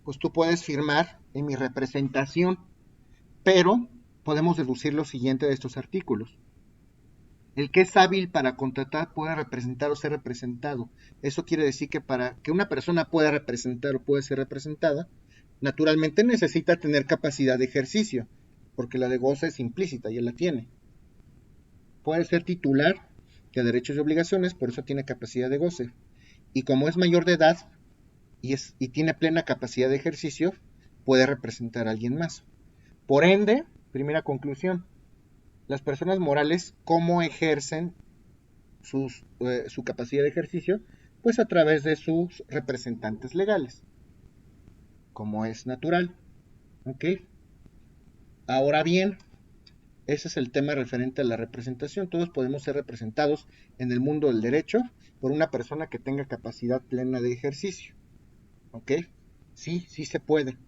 pues tú puedes firmar en mi representación, pero podemos deducir lo siguiente de estos artículos. El que es hábil para contratar puede representar o ser representado. Eso quiere decir que para que una persona pueda representar o pueda ser representada, naturalmente necesita tener capacidad de ejercicio, porque la de goce es implícita y él la tiene. Puede ser titular de derechos y obligaciones, por eso tiene capacidad de goce. Y como es mayor de edad y tiene plena capacidad de ejercicio, puede representar a alguien más. Por ende, primera conclusión, las personas morales, ¿cómo ejercen su capacidad de ejercicio? Pues a través de sus representantes legales, como es natural. ¿Ok? Ahora bien, ese es el tema referente a la representación. Todos podemos ser representados en el mundo del derecho por una persona que tenga capacidad plena de ejercicio. ¿Ok? Sí, sí se puede.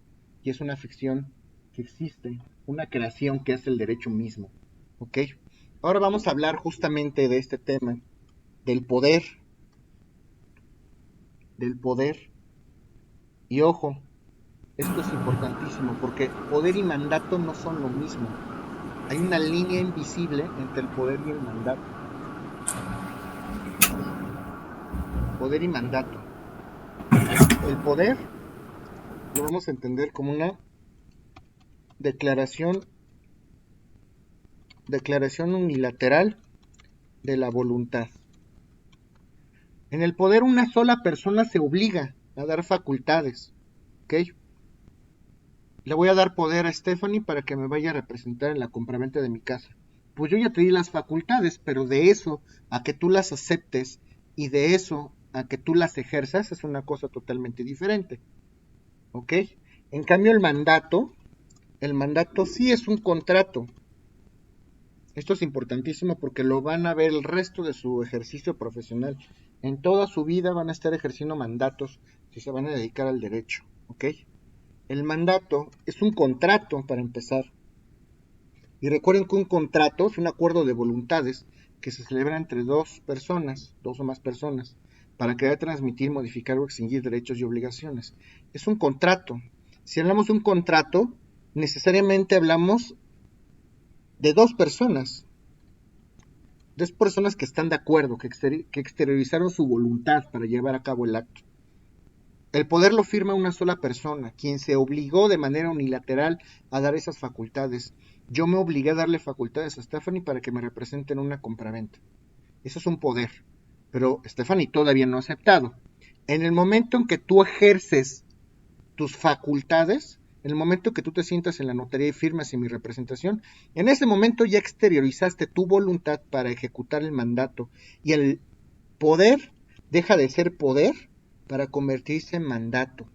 Y es una ficción que existe, una creación que es el derecho mismo. ¿Ok? Ahora vamos a hablar justamente de este tema, del poder. Del poder. Y ojo, Esto es importantísimo porque poder y mandato no son lo mismo. Hay una línea invisible entre el poder y el mandato. Poder y mandato. El poder lo vamos a entender como una declaración unilateral de la voluntad. En el poder una sola persona se obliga a dar facultades, ¿ok? Le voy a dar poder a Stephanie para que me vaya a representar en la compraventa de mi casa. Pues yo ya te di las facultades, pero de eso a que tú las aceptes y de eso a que tú las ejerzas es una cosa totalmente diferente, ¿ok? En cambio el mandato sí es un contrato. Esto es importantísimo porque lo van a ver el resto de su ejercicio profesional. En toda su vida van a estar ejerciendo mandatos si se van a dedicar al derecho, ¿ok? El mandato es un contrato para empezar. Y recuerden que un contrato es un acuerdo de voluntades que se celebra entre dos personas, dos o más personas, para crear, transmitir, modificar o extinguir derechos y obligaciones. Es un contrato. Si hablamos de un contrato, necesariamente hablamos de dos personas que están de acuerdo, que exteriorizaron su voluntad para llevar a cabo el acto. El poder lo firma una sola persona, quien se obligó de manera unilateral a dar esas facultades. Yo me obligué a darle facultades a Stephanie para que me represente en una compraventa. Eso es un poder, pero Stephanie todavía no ha aceptado. En el momento en que tú ejerces tus facultades, en el momento que tú te sientas en la notaría y firmas en mi representación, en ese momento ya exteriorizaste tu voluntad para ejecutar el mandato y el poder deja de ser poder para convertirse en mandato.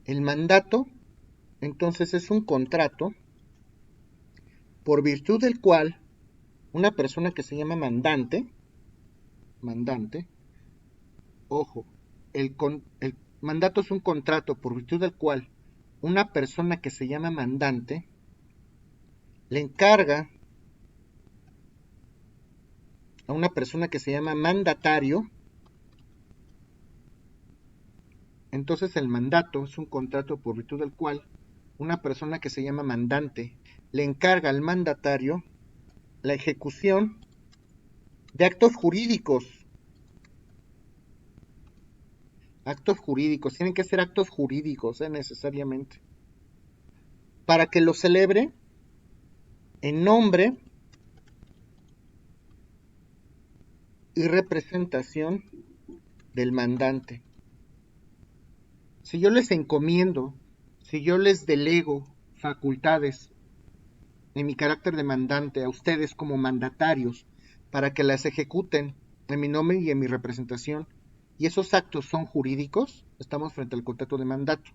El mandato, entonces, es un contrato por virtud del cual una persona que se llama mandante, ojo, el mandato es un contrato por virtud del cual una persona que se llama mandante le encarga a una persona que se llama mandatario. Entonces el mandato es un contrato por virtud del cual una persona que se llama mandante le encarga al mandatario la ejecución de actos jurídicos. Actos jurídicos, tienen que ser actos jurídicos, necesariamente. Para que lo celebre en nombre y representación del mandante. Si yo les encomiendo, si yo les delego facultades en mi carácter de mandante a ustedes como mandatarios para que las ejecuten en mi nombre y en mi representación, y esos actos son jurídicos, estamos frente al contrato de mandato.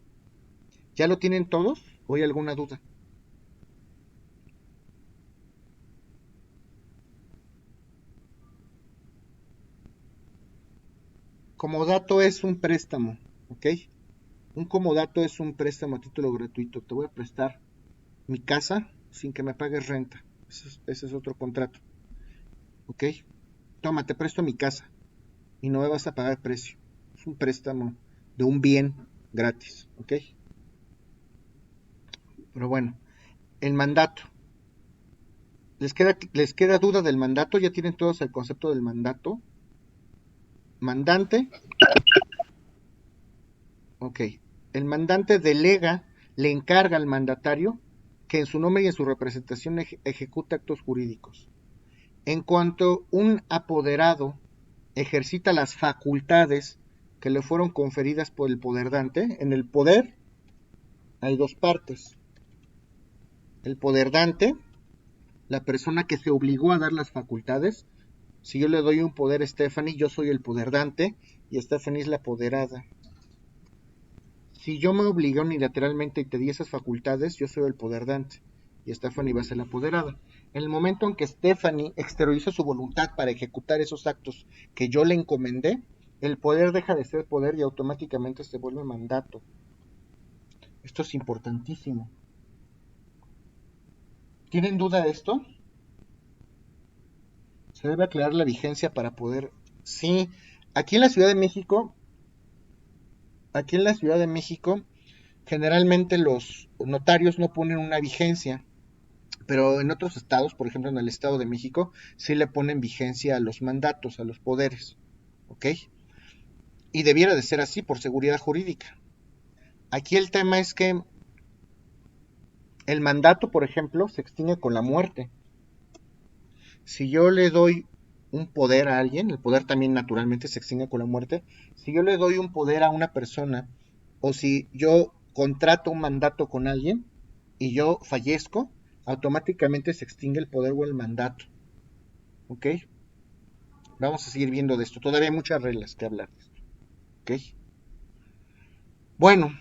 ¿Ya lo tienen todos o hay alguna duda? Comodato es un préstamo, ¿ok? Un comodato es un préstamo a título gratuito. Te voy a prestar mi casa sin que me pagues renta. Ese es otro contrato, ¿ok? Toma, te presto mi casa y no me vas a pagar precio. Es un préstamo de un bien gratis, ¿ok? Pero bueno, el mandato. ¿Les queda duda del mandato? ¿Ya tienen todos el concepto del mandato? Mandante. Ok. El mandante delega, le encarga al mandatario que en su nombre y en su representación ejecute actos jurídicos. En cuanto un apoderado ejercita las facultades que le fueron conferidas por el poderdante, en el poder hay dos partes. El poderdante, la persona que se obligó a dar las facultades. Si yo le doy un poder a Stephanie, yo soy el poderdante y Stephanie es la apoderada. Si yo me obligué unilateralmente y te di esas facultades, yo soy el poderdante y Stephanie va a ser la apoderada. En el momento en que Stephanie exterioriza su voluntad para ejecutar esos actos que yo le encomendé, el poder deja de ser poder y automáticamente se vuelve mandato. Esto es importantísimo. ¿Tienen duda de esto? Se debe aclarar la vigencia para poder... Sí, aquí en la Ciudad de México aquí en la Ciudad de México, generalmente los notarios no ponen una vigencia, pero en otros estados, por ejemplo en el Estado de México, sí le ponen vigencia a los mandatos, a los poderes, ¿ok? Y debiera de ser así por seguridad jurídica. Aquí el tema es que el mandato, por ejemplo, se extingue con la muerte. Si yo le doy un poder a alguien, el poder también naturalmente se extingue con la muerte. Si yo le doy un poder a una persona, o si yo contrato un mandato con alguien y yo fallezco, automáticamente se extingue el poder o el mandato. ¿Ok? Vamos a seguir viendo de esto. Todavía hay muchas reglas que hablar de esto. ¿Ok? Bueno,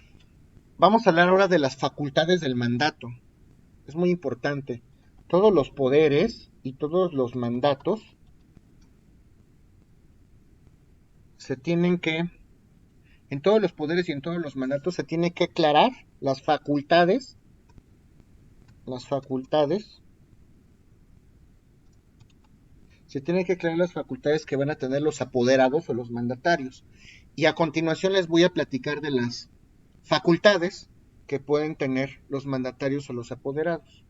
vamos a hablar ahora de las facultades del mandato. Es muy importante. Todos los poderes y todos los mandatos se tienen que, en todos los poderes y en todos los mandatos se tiene que aclarar las facultades, se tienen que aclarar las facultades que van a tener los apoderados o los mandatarios. Y a continuación les voy a platicar de las facultades que pueden tener los mandatarios o los apoderados.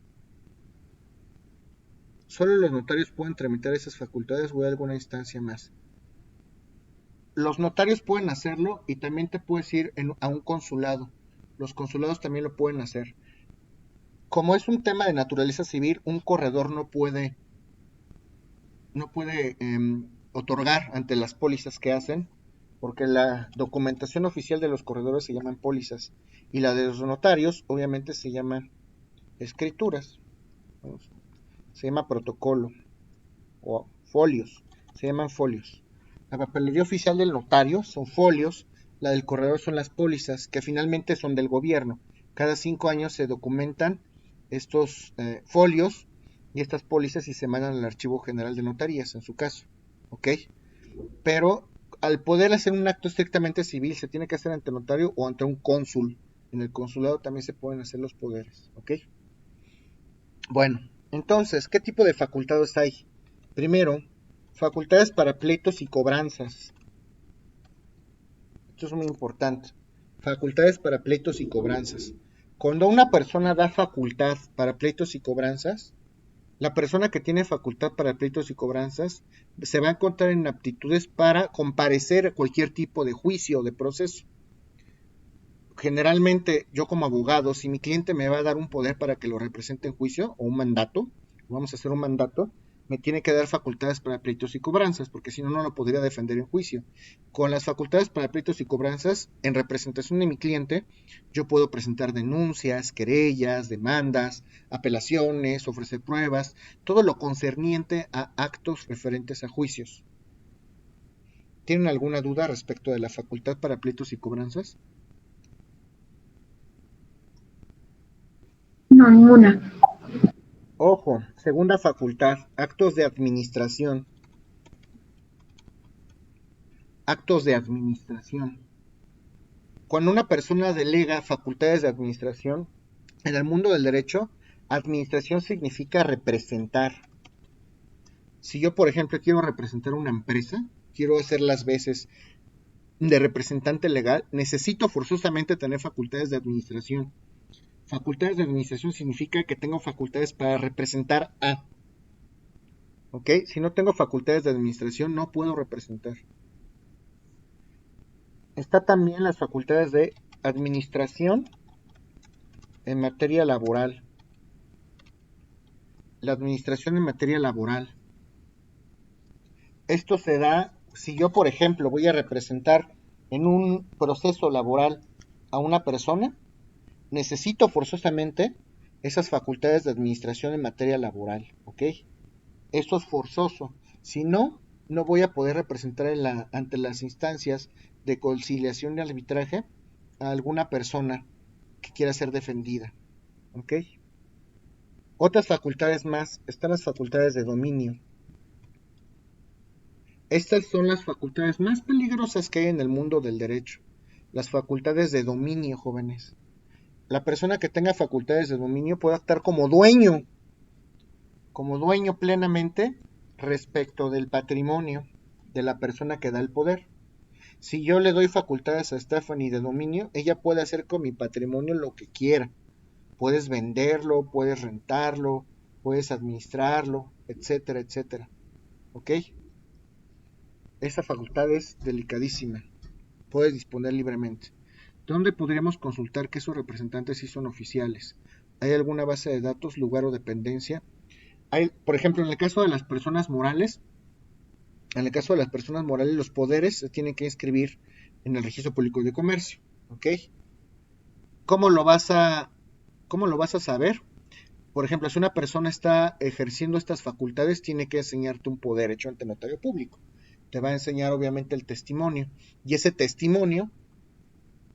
Solo los notarios pueden tramitar esas facultades o hay alguna instancia más. Los notarios pueden hacerlo y también te puedes ir a un consulado. Los consulados también lo pueden hacer. Como es un tema de naturaleza civil, un corredor no puede otorgar ante las pólizas que hacen, porque la documentación oficial de los corredores se llaman pólizas y la de los notarios obviamente se llaman escrituras, se llama protocolo o folios, se llaman folios. La papelería oficial del notario son folios, la del corredor son las pólizas, que finalmente son del gobierno. Cada 5 años se documentan estos folios y estas pólizas y se mandan al Archivo General de Notarías, en su caso, ¿ok? Pero al poder hacer un acto estrictamente civil, se tiene que hacer ante notario o ante un cónsul. En el consulado también se pueden hacer los poderes, ¿ok? Bueno, entonces, ¿qué tipo de facultades hay? Primero, facultades para pleitos y cobranzas. Esto es muy importante. Facultades para pleitos y cobranzas. Cuando una persona da facultad para pleitos y cobranzas, la persona que tiene facultad para pleitos y cobranzas se va a encontrar en aptitudes para comparecer a cualquier tipo de juicio o de proceso. Generalmente, yo como abogado, si mi cliente me va a dar un poder para que lo represente en juicio o un mandato, vamos a hacer un mandato, me tiene que dar facultades para pleitos y cobranzas, porque si no, no lo podría defender en juicio. Con las facultades para pleitos y cobranzas, en representación de mi cliente, yo puedo presentar denuncias, querellas, demandas, apelaciones, ofrecer pruebas, todo lo concerniente a actos referentes a juicios. ¿Tienen alguna duda respecto de la facultad para pleitos y cobranzas? No, ninguna. Ojo, segunda facultad, actos de administración. Actos de administración. Cuando una persona delega facultades de administración, en el mundo del derecho, administración significa representar. Si yo, por ejemplo, quiero representar una empresa, quiero hacer las veces de representante legal, necesito forzosamente tener facultades de administración. Facultades de administración significa que tengo facultades para representar a. ¿Ok? Si no tengo facultades de administración, no puedo representar. Está también las facultades de administración en materia laboral. La administración en materia laboral. Esto se da si yo, por ejemplo, voy a representar en un proceso laboral a una persona, necesito forzosamente esas facultades de administración en materia laboral, ¿ok? Esto es forzoso. Si no, no voy a poder representar ante las instancias de conciliación y arbitraje a alguna persona que quiera ser defendida, ¿ok? Otras facultades más están las facultades de dominio. Estas son las facultades más peligrosas que hay en el mundo del derecho. Las facultades de dominio, jóvenes. La persona que tenga facultades de dominio puede actuar como dueño plenamente respecto del patrimonio de la persona que da el poder. Si yo le doy facultades a Stephanie de dominio, ella puede hacer con mi patrimonio lo que quiera. Puedes venderlo, puedes rentarlo, puedes administrarlo, etcétera, etcétera. ¿Ok? Esa facultad es delicadísima. Puedes disponer libremente. ¿Dónde podríamos consultar que esos representantes sí son oficiales? ¿Hay alguna base de datos, lugar o dependencia? Por ejemplo, en el caso de las personas morales, los poderes se tienen que inscribir en el Registro Público de Comercio. ¿Ok? ¿Cómo lo vas a saber? Por ejemplo, si una persona está ejerciendo estas facultades, tiene que enseñarte un poder hecho ante notario público. Te va a enseñar obviamente el testimonio. Y ese testimonio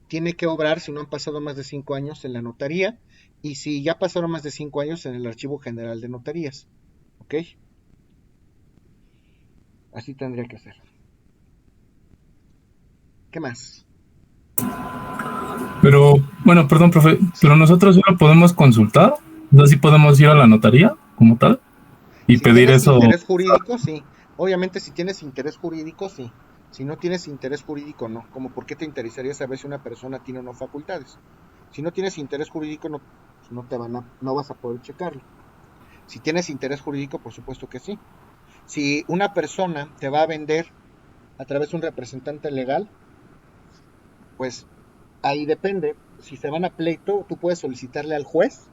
tiene que obrar si no han pasado más de 5 años en la notaría, y si ya pasaron más de 5 años en el Archivo General de Notarías. ¿Ok? Así tendría que ser. ¿Qué más? Pero, bueno, perdón, profe, pero nosotros ya lo podemos consultar. O sea, sí podemos ir a la notaría como tal y Si pedir tienes eso. interés jurídico, sí. Obviamente, si tienes interés jurídico, sí. Si no tienes interés jurídico, no. Como por qué te interesaría saber si una persona tiene o no facultades. Si no tienes interés jurídico, no vas a poder checarlo. Si tienes interés jurídico, por supuesto que sí. Si una persona te va a vender a través de un representante legal, pues ahí depende. Si se van a pleito, tú puedes solicitarle al juez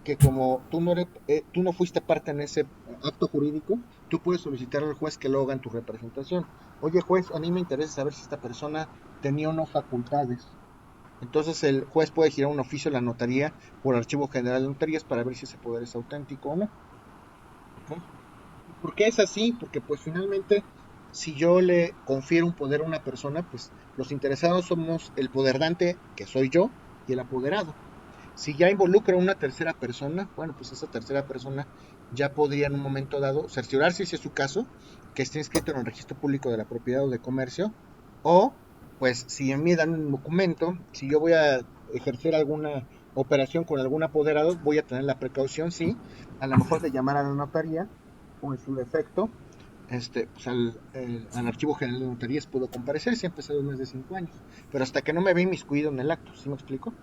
que como tú no fuiste parte en ese acto jurídico, tú puedes solicitar al juez que lo haga en tu representación. Oye, juez, a mí me interesa saber si esta persona tenía o no facultades. Entonces el juez puede girar un oficio a la notaría por Archivo General de Notarías para ver si ese poder es auténtico o no. ¿Okay? ¿Por qué es así? Porque pues finalmente, si yo le confiero un poder a una persona, pues los interesados somos el poderdante, que soy yo, y el apoderado. Si ya involucra a una tercera persona, bueno, pues esa tercera persona ya podría en un momento dado cerciorarse, si es su caso, que esté inscrito en el Registro Público de la Propiedad o de Comercio, o pues si a mí dan un documento, si yo voy a ejercer alguna operación con algún apoderado, voy a tener la precaución, sí, a lo mejor de llamar a la notaría, o en su defecto, pues al Archivo General de Notarías puedo comparecer si han pasado más de 5 años, pero hasta que no me ve inmiscuido en el acto, ¿sí me explico?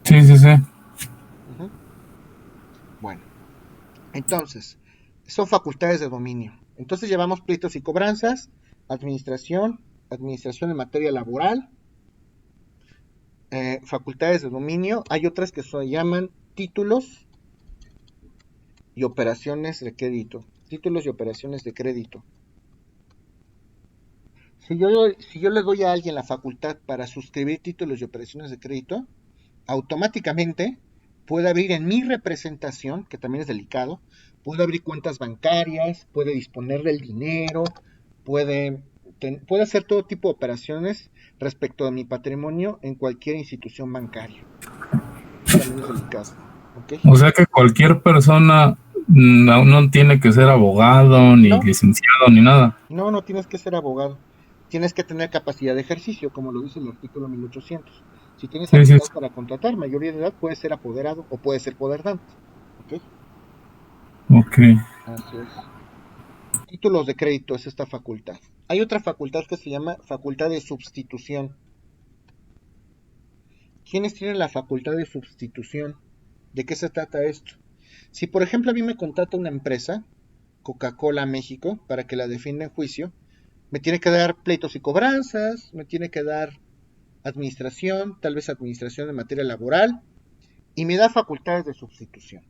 Sí, sí, sí. Uh-huh. Bueno, entonces, son facultades de dominio. Entonces llevamos pleitos y cobranzas, administración en materia laboral, facultades de dominio. Hay otras que se llaman títulos y operaciones de crédito. Títulos y operaciones de crédito. Si yo le doy a alguien la facultad para suscribir títulos y operaciones de crédito, automáticamente puede abrir en mi representación, que también es delicado, puede abrir cuentas bancarias, puede disponer del dinero, puede hacer todo tipo de operaciones respecto a mi patrimonio en cualquier institución bancaria. También es delicado. ¿Okay? O sea que cualquier persona no tiene que ser abogado, ni licenciado, ni nada. No tienes que ser abogado. Tienes que tener capacidad de ejercicio, como lo dice el artículo 1800. Si tienes habilidad para contratar, mayoría de edad, puedes ser apoderado o puedes ser poderdante. ¿Ok? Ok. Así es. Títulos de crédito es esta facultad. Hay otra facultad que se llama facultad de sustitución. ¿Quiénes tienen la facultad de sustitución? ¿De qué se trata esto? Si por ejemplo a mí me contrata una empresa, Coca-Cola México, para que la defienda en juicio, me tiene que dar pleitos y cobranzas, me tiene que dar administración, tal vez administración en materia laboral, y me da facultades de sustitución.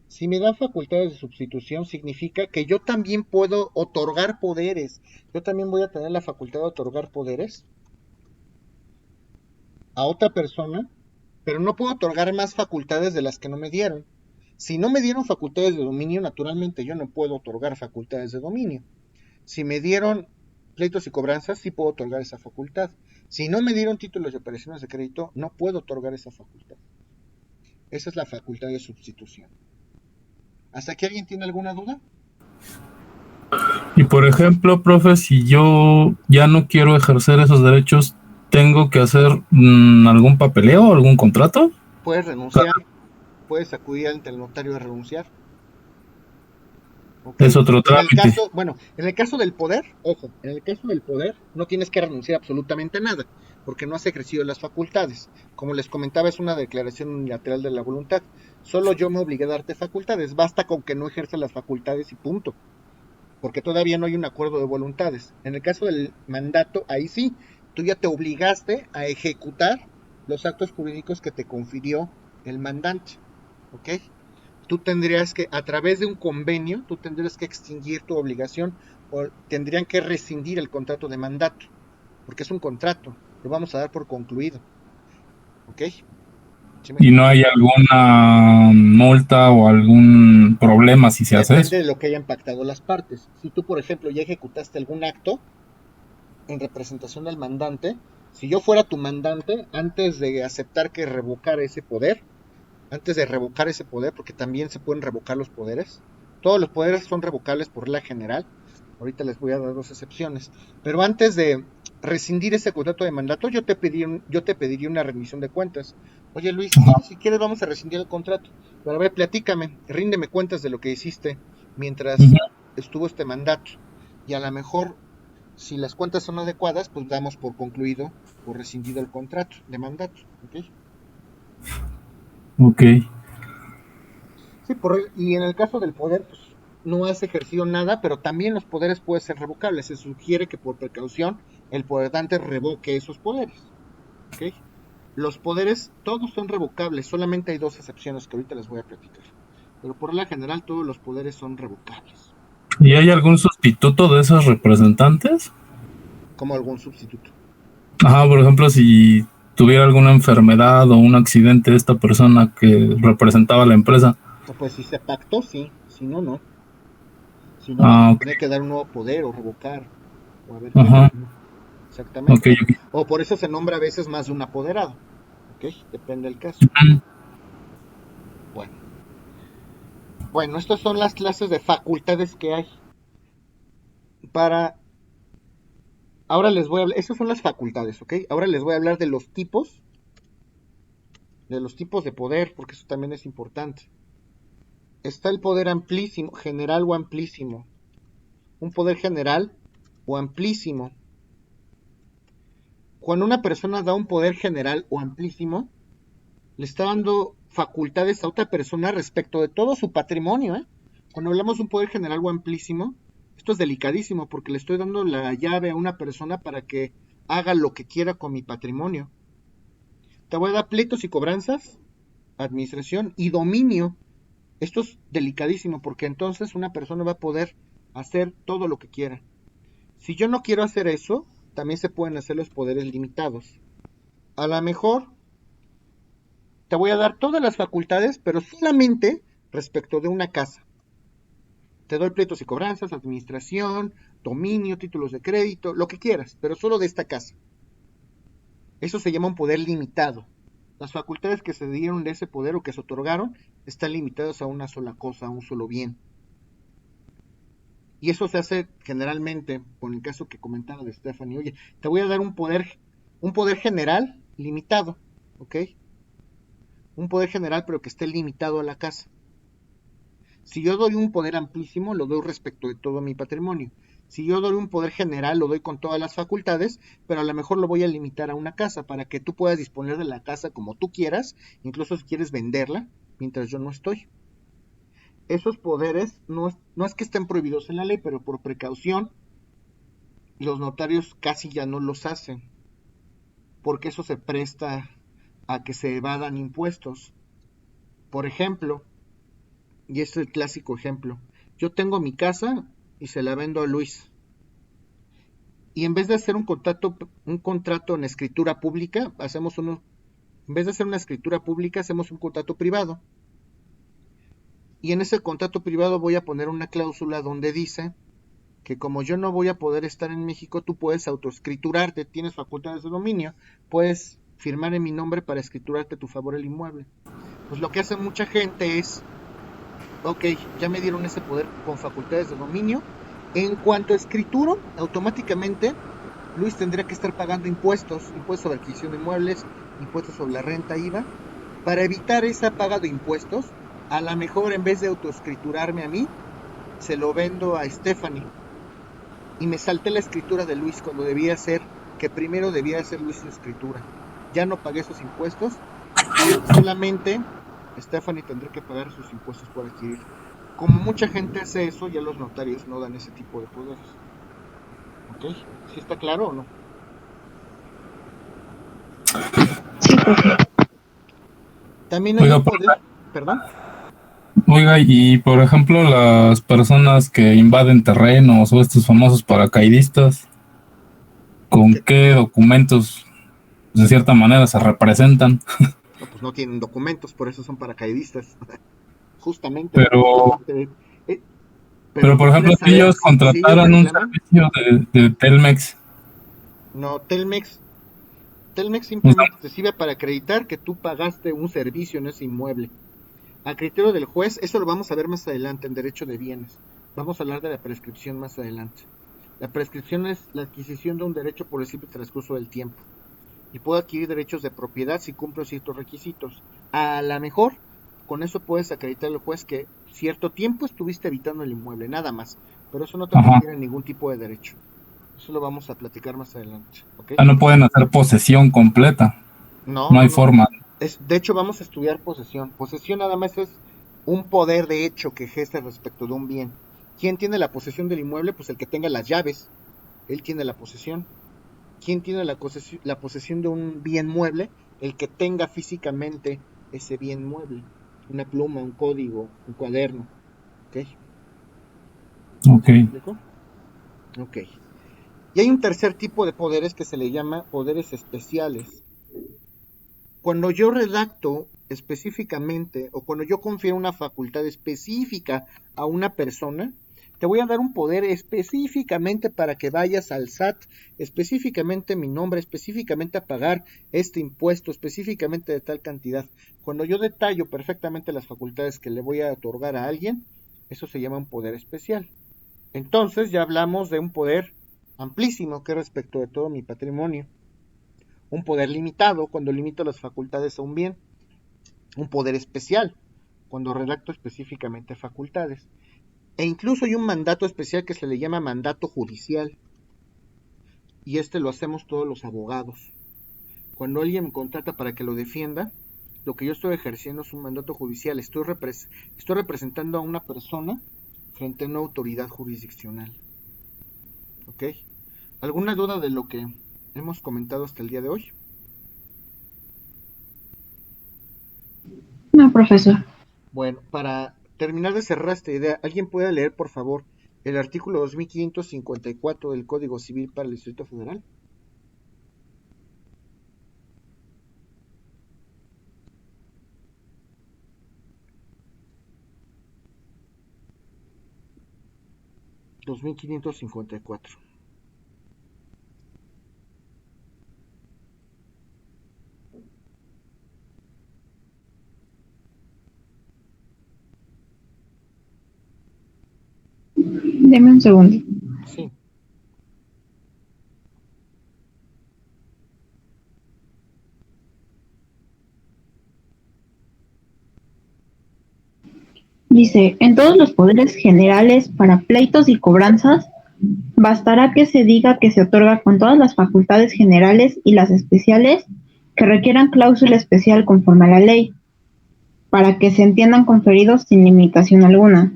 Si me da facultades de sustitución, significa que yo también puedo otorgar poderes. Yo también voy a tener la facultad de otorgar poderes a otra persona, pero no puedo otorgar más facultades de las que no me dieron. Si no me dieron facultades de dominio, naturalmente yo no puedo otorgar facultades de dominio. Si me dieron pleitos y cobranzas, sí puedo otorgar esa facultad. Si no me dieron títulos y operaciones de crédito, no puedo otorgar esa facultad. Esa es la facultad de sustitución. ¿Hasta aquí alguien tiene alguna duda? Y por ejemplo, profe, si yo ya no quiero ejercer esos derechos, ¿tengo que hacer algún papeleo o algún contrato? Puedes renunciar, puedes acudir ante el notario a renunciar. ¿ok? Es otro En el trámite. caso, bueno, en el caso del poder, ojo, en el caso del poder no tienes que renunciar absolutamente a nada, porque no has ejercido las facultades. Como les comentaba, es una declaración unilateral de la voluntad. Solo yo me obligué a darte facultades, basta con que no ejerzas las facultades y punto, porque todavía no hay un acuerdo de voluntades. En el caso del mandato, ahí sí, tú ya te obligaste a ejecutar los actos jurídicos que te confirió el mandante, ¿ok? Tú tendrías que, a través de un convenio, tú tendrías que extinguir tu obligación o tendrían que rescindir el contrato de mandato, porque es un contrato, lo vamos a dar por concluido, ¿ok? ¿Sí me Y no explico? hay alguna multa o algún problema si se hace eso. Depende de lo que hayan pactado las partes. Si tú, por ejemplo, ya ejecutaste algún acto en representación del mandante, si yo fuera tu mandante, antes de aceptar que revocara ese poder, antes de revocar ese poder, porque también se pueden revocar los poderes, todos los poderes son revocables por regla general, ahorita les voy a dar dos excepciones, pero antes de rescindir ese contrato de mandato, yo te pediría una rendición de cuentas. Oye Luis, sí, Ajá. si quieres vamos a rescindir el contrato, pero a ver, platícame, ríndeme cuentas de lo que hiciste mientras estuvo este mandato, y a lo mejor si las cuentas son adecuadas, pues damos por concluido o rescindido el contrato de mandato, ¿ok? Ok. Sí, y en el caso del poder, pues no has ejercido nada, pero también los poderes pueden ser revocables. Se sugiere que por precaución el poderante revoque esos poderes, ¿ok? Los poderes todos son revocables, solamente hay dos excepciones que ahorita les voy a platicar. Pero por la general todos los poderes son revocables, ¿Y hay algún sustituto de esos representantes? como algún sustituto. Ajá, por ejemplo, si tuviera alguna enfermedad o un accidente esta persona que representaba a la empresa. Pues si se pactó, sí, si no, no. Si no, vamos Ah, a ok. tener que dar un nuevo poder o revocar, o a ver qué. Ajá. Ok, Exactamente. ok. O por eso se nombra a veces más de un apoderado, ¿ok? Depende del caso. Bueno. Bueno, estas son las clases de facultades que hay para... Ahora les voy a hablar, esas son las facultades, ¿ok? Ahora les voy a hablar de los tipos de poder, porque eso también es importante. Está el poder amplísimo, general o amplísimo. Un poder general o amplísimo. Cuando una persona da un poder general o amplísimo, le está dando facultades a otra persona respecto de todo su patrimonio, ¿eh? Cuando hablamos de un poder general o amplísimo, esto es delicadísimo porque le estoy dando la llave a una persona para que haga lo que quiera con mi patrimonio. Te voy a dar pleitos y cobranzas, administración y dominio. Esto es delicadísimo porque entonces una persona va a poder hacer todo lo que quiera. Si yo no quiero hacer eso, también se pueden hacer los poderes limitados. A lo mejor te voy a dar todas las facultades, pero solamente respecto de una casa. Te doy pleitos y cobranzas, administración, dominio, títulos de crédito, lo que quieras, pero solo de esta casa. Eso se llama un poder limitado. Las facultades que se dieron de ese poder o que se otorgaron están limitadas a una sola cosa, a un solo bien. Y eso se hace generalmente, con el caso que comentaba de Stephanie, oye, te voy a dar un poder general limitado, ¿ok? Un poder general pero que esté limitado a la casa. Si yo doy un poder amplísimo, lo doy respecto de todo mi patrimonio. Si yo doy un poder general, lo doy con todas las facultades, pero a lo mejor lo voy a limitar a una casa para que tú puedas disponer de la casa como tú quieras, incluso si quieres venderla mientras yo no estoy. Esos poderes no es que estén prohibidos en la ley, pero por precaución los notarios casi ya no los hacen, porque eso se presta a que se evadan impuestos. Por ejemplo, y este es el clásico ejemplo, yo tengo mi casa y se la vendo a Luis. Y en vez de hacer un contrato en escritura pública, en vez de hacer una escritura pública, hacemos un contrato privado. Y en ese contrato privado voy a poner una cláusula donde dice que como yo no voy a poder estar en México, tú puedes autoescriturarte, tienes facultades de dominio, puedes firmar en mi nombre para escriturarte a tu favor el inmueble. Pues lo que hace mucha gente es, ok, ya me dieron ese poder con facultades de dominio, en cuanto a escrituro, automáticamente Luis tendría que estar pagando impuestos sobre adquisición de inmuebles, impuestos sobre la renta, IVA. Para evitar esa paga de impuestos, a lo mejor en vez de autoescriturarme a mí, se lo vendo a Stephanie y me salté la escritura de Luis cuando debía ser, que primero debía ser Luis su escritura. Ya no pagué esos impuestos y solamente Stephanie tendrá que pagar sus impuestos por adquirir. Como mucha gente hace eso, ya los notarios no dan ese tipo de poderes. ¿Ok? ¿Sí está claro o no? Sí, profe. También hay Oiga, un poder... ¿Perdón? Oiga, y por ejemplo, las personas que invaden terrenos o estos famosos paracaidistas, ¿con Que qué documentos de cierta manera se representan? no, pues no tienen documentos, por eso son paracaidistas. Justamente por eso Pero, tienen que... pero pero tú por ejemplo, quieres si saber ellos si ellos contrataran un reclaman. servicio de Telmex, No, Telmex o sea, simplemente te sirve para acreditar que tú pagaste un servicio en ese inmueble. A criterio del juez, eso lo vamos a ver más adelante en derecho de bienes. Vamos a hablar de la prescripción más adelante. La prescripción es la adquisición de un derecho por el simple transcurso del tiempo. Y puedo adquirir derechos de propiedad si cumplo ciertos requisitos. A lo mejor, con eso puedes acreditar al juez que cierto tiempo estuviste habitando el inmueble, nada más. Pero eso no te ajá, confiere ningún tipo de derecho. Eso lo vamos a platicar más adelante, ¿ok? ya no pueden hacer posesión completa, No, no no, hay no. forma. De hecho, vamos a estudiar posesión. Posesión nada más es un poder de hecho que ejerce respecto de un bien. ¿Quién tiene la posesión del inmueble? Pues el que tenga las llaves. Él tiene la posesión. ¿Quién tiene la posesión de un bien mueble? El que tenga físicamente ese bien mueble. Una pluma, un código, un cuaderno. ¿Ok? Ok. ¿Sí me explico? Ok. Y hay un tercer tipo de poderes que se le llama poderes especiales. Cuando yo redacto específicamente o cuando yo confiero una facultad específica a una persona, te voy a dar un poder específicamente para que vayas al SAT, específicamente mi nombre, específicamente a pagar este impuesto, específicamente de tal cantidad. Cuando yo detallo perfectamente las facultades que le voy a otorgar a alguien, eso se llama un poder especial. Entonces ya hablamos de un poder amplísimo que respecto de todo mi patrimonio. Un poder limitado cuando limito las facultades a un bien. Un poder especial cuando redacto específicamente facultades. E incluso hay un mandato especial que se le llama mandato judicial. Y este lo hacemos todos los abogados. Cuando alguien me contrata para que lo defienda, lo que yo estoy ejerciendo es un mandato judicial. Estoy representando a una persona frente a una autoridad jurisdiccional. ¿Ok? ¿Alguna duda de lo que hemos comentado hasta el día de hoy? No, profesor. Bueno, para terminar de cerrar esta idea, ¿alguien puede leer, por favor, el artículo 2554 del Código Civil para el Distrito Federal? Dos mil quinientos cincuenta y cuatro. Deme un segundo. Sí. Dice, en todos los poderes generales para pleitos y cobranzas, bastará que se diga que se otorga con todas las facultades generales y las especiales que requieran cláusula especial conforme a la ley, para que se entiendan conferidos sin limitación alguna.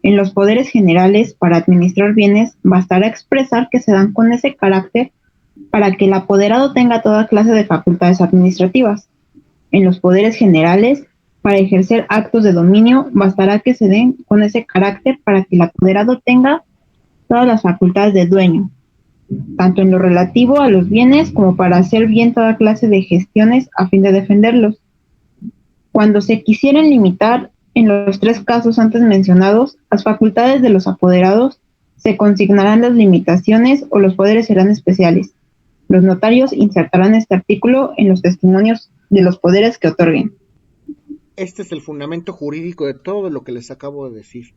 En los poderes generales para administrar bienes, bastará expresar que se dan con ese carácter para que el apoderado tenga toda clase de facultades administrativas. En los poderes generales, para ejercer actos de dominio, bastará que se den con ese carácter para que el apoderado tenga todas las facultades de dueño, tanto en lo relativo a los bienes como para hacer bien toda clase de gestiones a fin de defenderlos. Cuando se quisieran limitar en los tres casos antes mencionados, las facultades de los apoderados, se consignarán las limitaciones o los poderes serán especiales. Los notarios insertarán este artículo en los testimonios de los poderes que otorguen. Este es el fundamento jurídico de todo lo que les acabo de decir.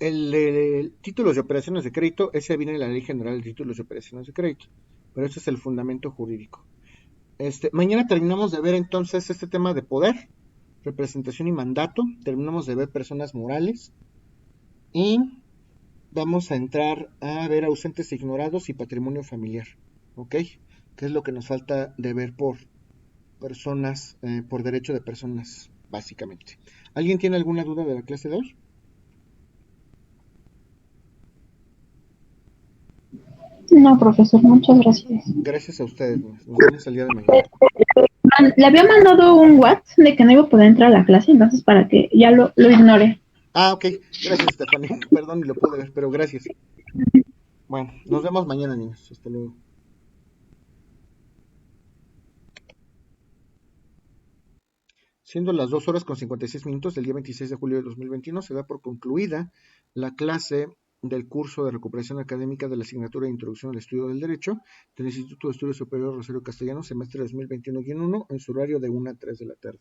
El títulos de operaciones de crédito, ese viene en la Ley General de Títulos de Operaciones de Crédito, pero ese es el fundamento jurídico. Mañana terminamos de ver entonces este tema de poder, representación y mandato, terminamos de ver personas morales y vamos a entrar a ver ausentes e ignorados y patrimonio familiar, ¿ok? ¿Qué es lo que nos falta de ver por personas, por derecho de personas, básicamente? ¿Alguien tiene alguna duda de la clase de hoy? No, profesor, muchas gracias. Gracias a ustedes, nos vemos el día de mañana. Le había mandado un WhatsApp de que no iba a poder entrar a la clase, entonces para que ya lo ignore. Ah, ok, gracias, Stephanie. Perdón, ni lo pude ver, pero gracias. Bueno, nos vemos mañana, niños. Hasta luego. Siendo las 2 horas con 56 minutos del día 26 de julio de 2021, se da por concluida la clase del curso de recuperación académica de la asignatura de Introducción al Estudio del Derecho del Instituto de Estudios Superiores Rosario Castellanos, semestre 2021-1, en su horario de 1 a 3 de la tarde.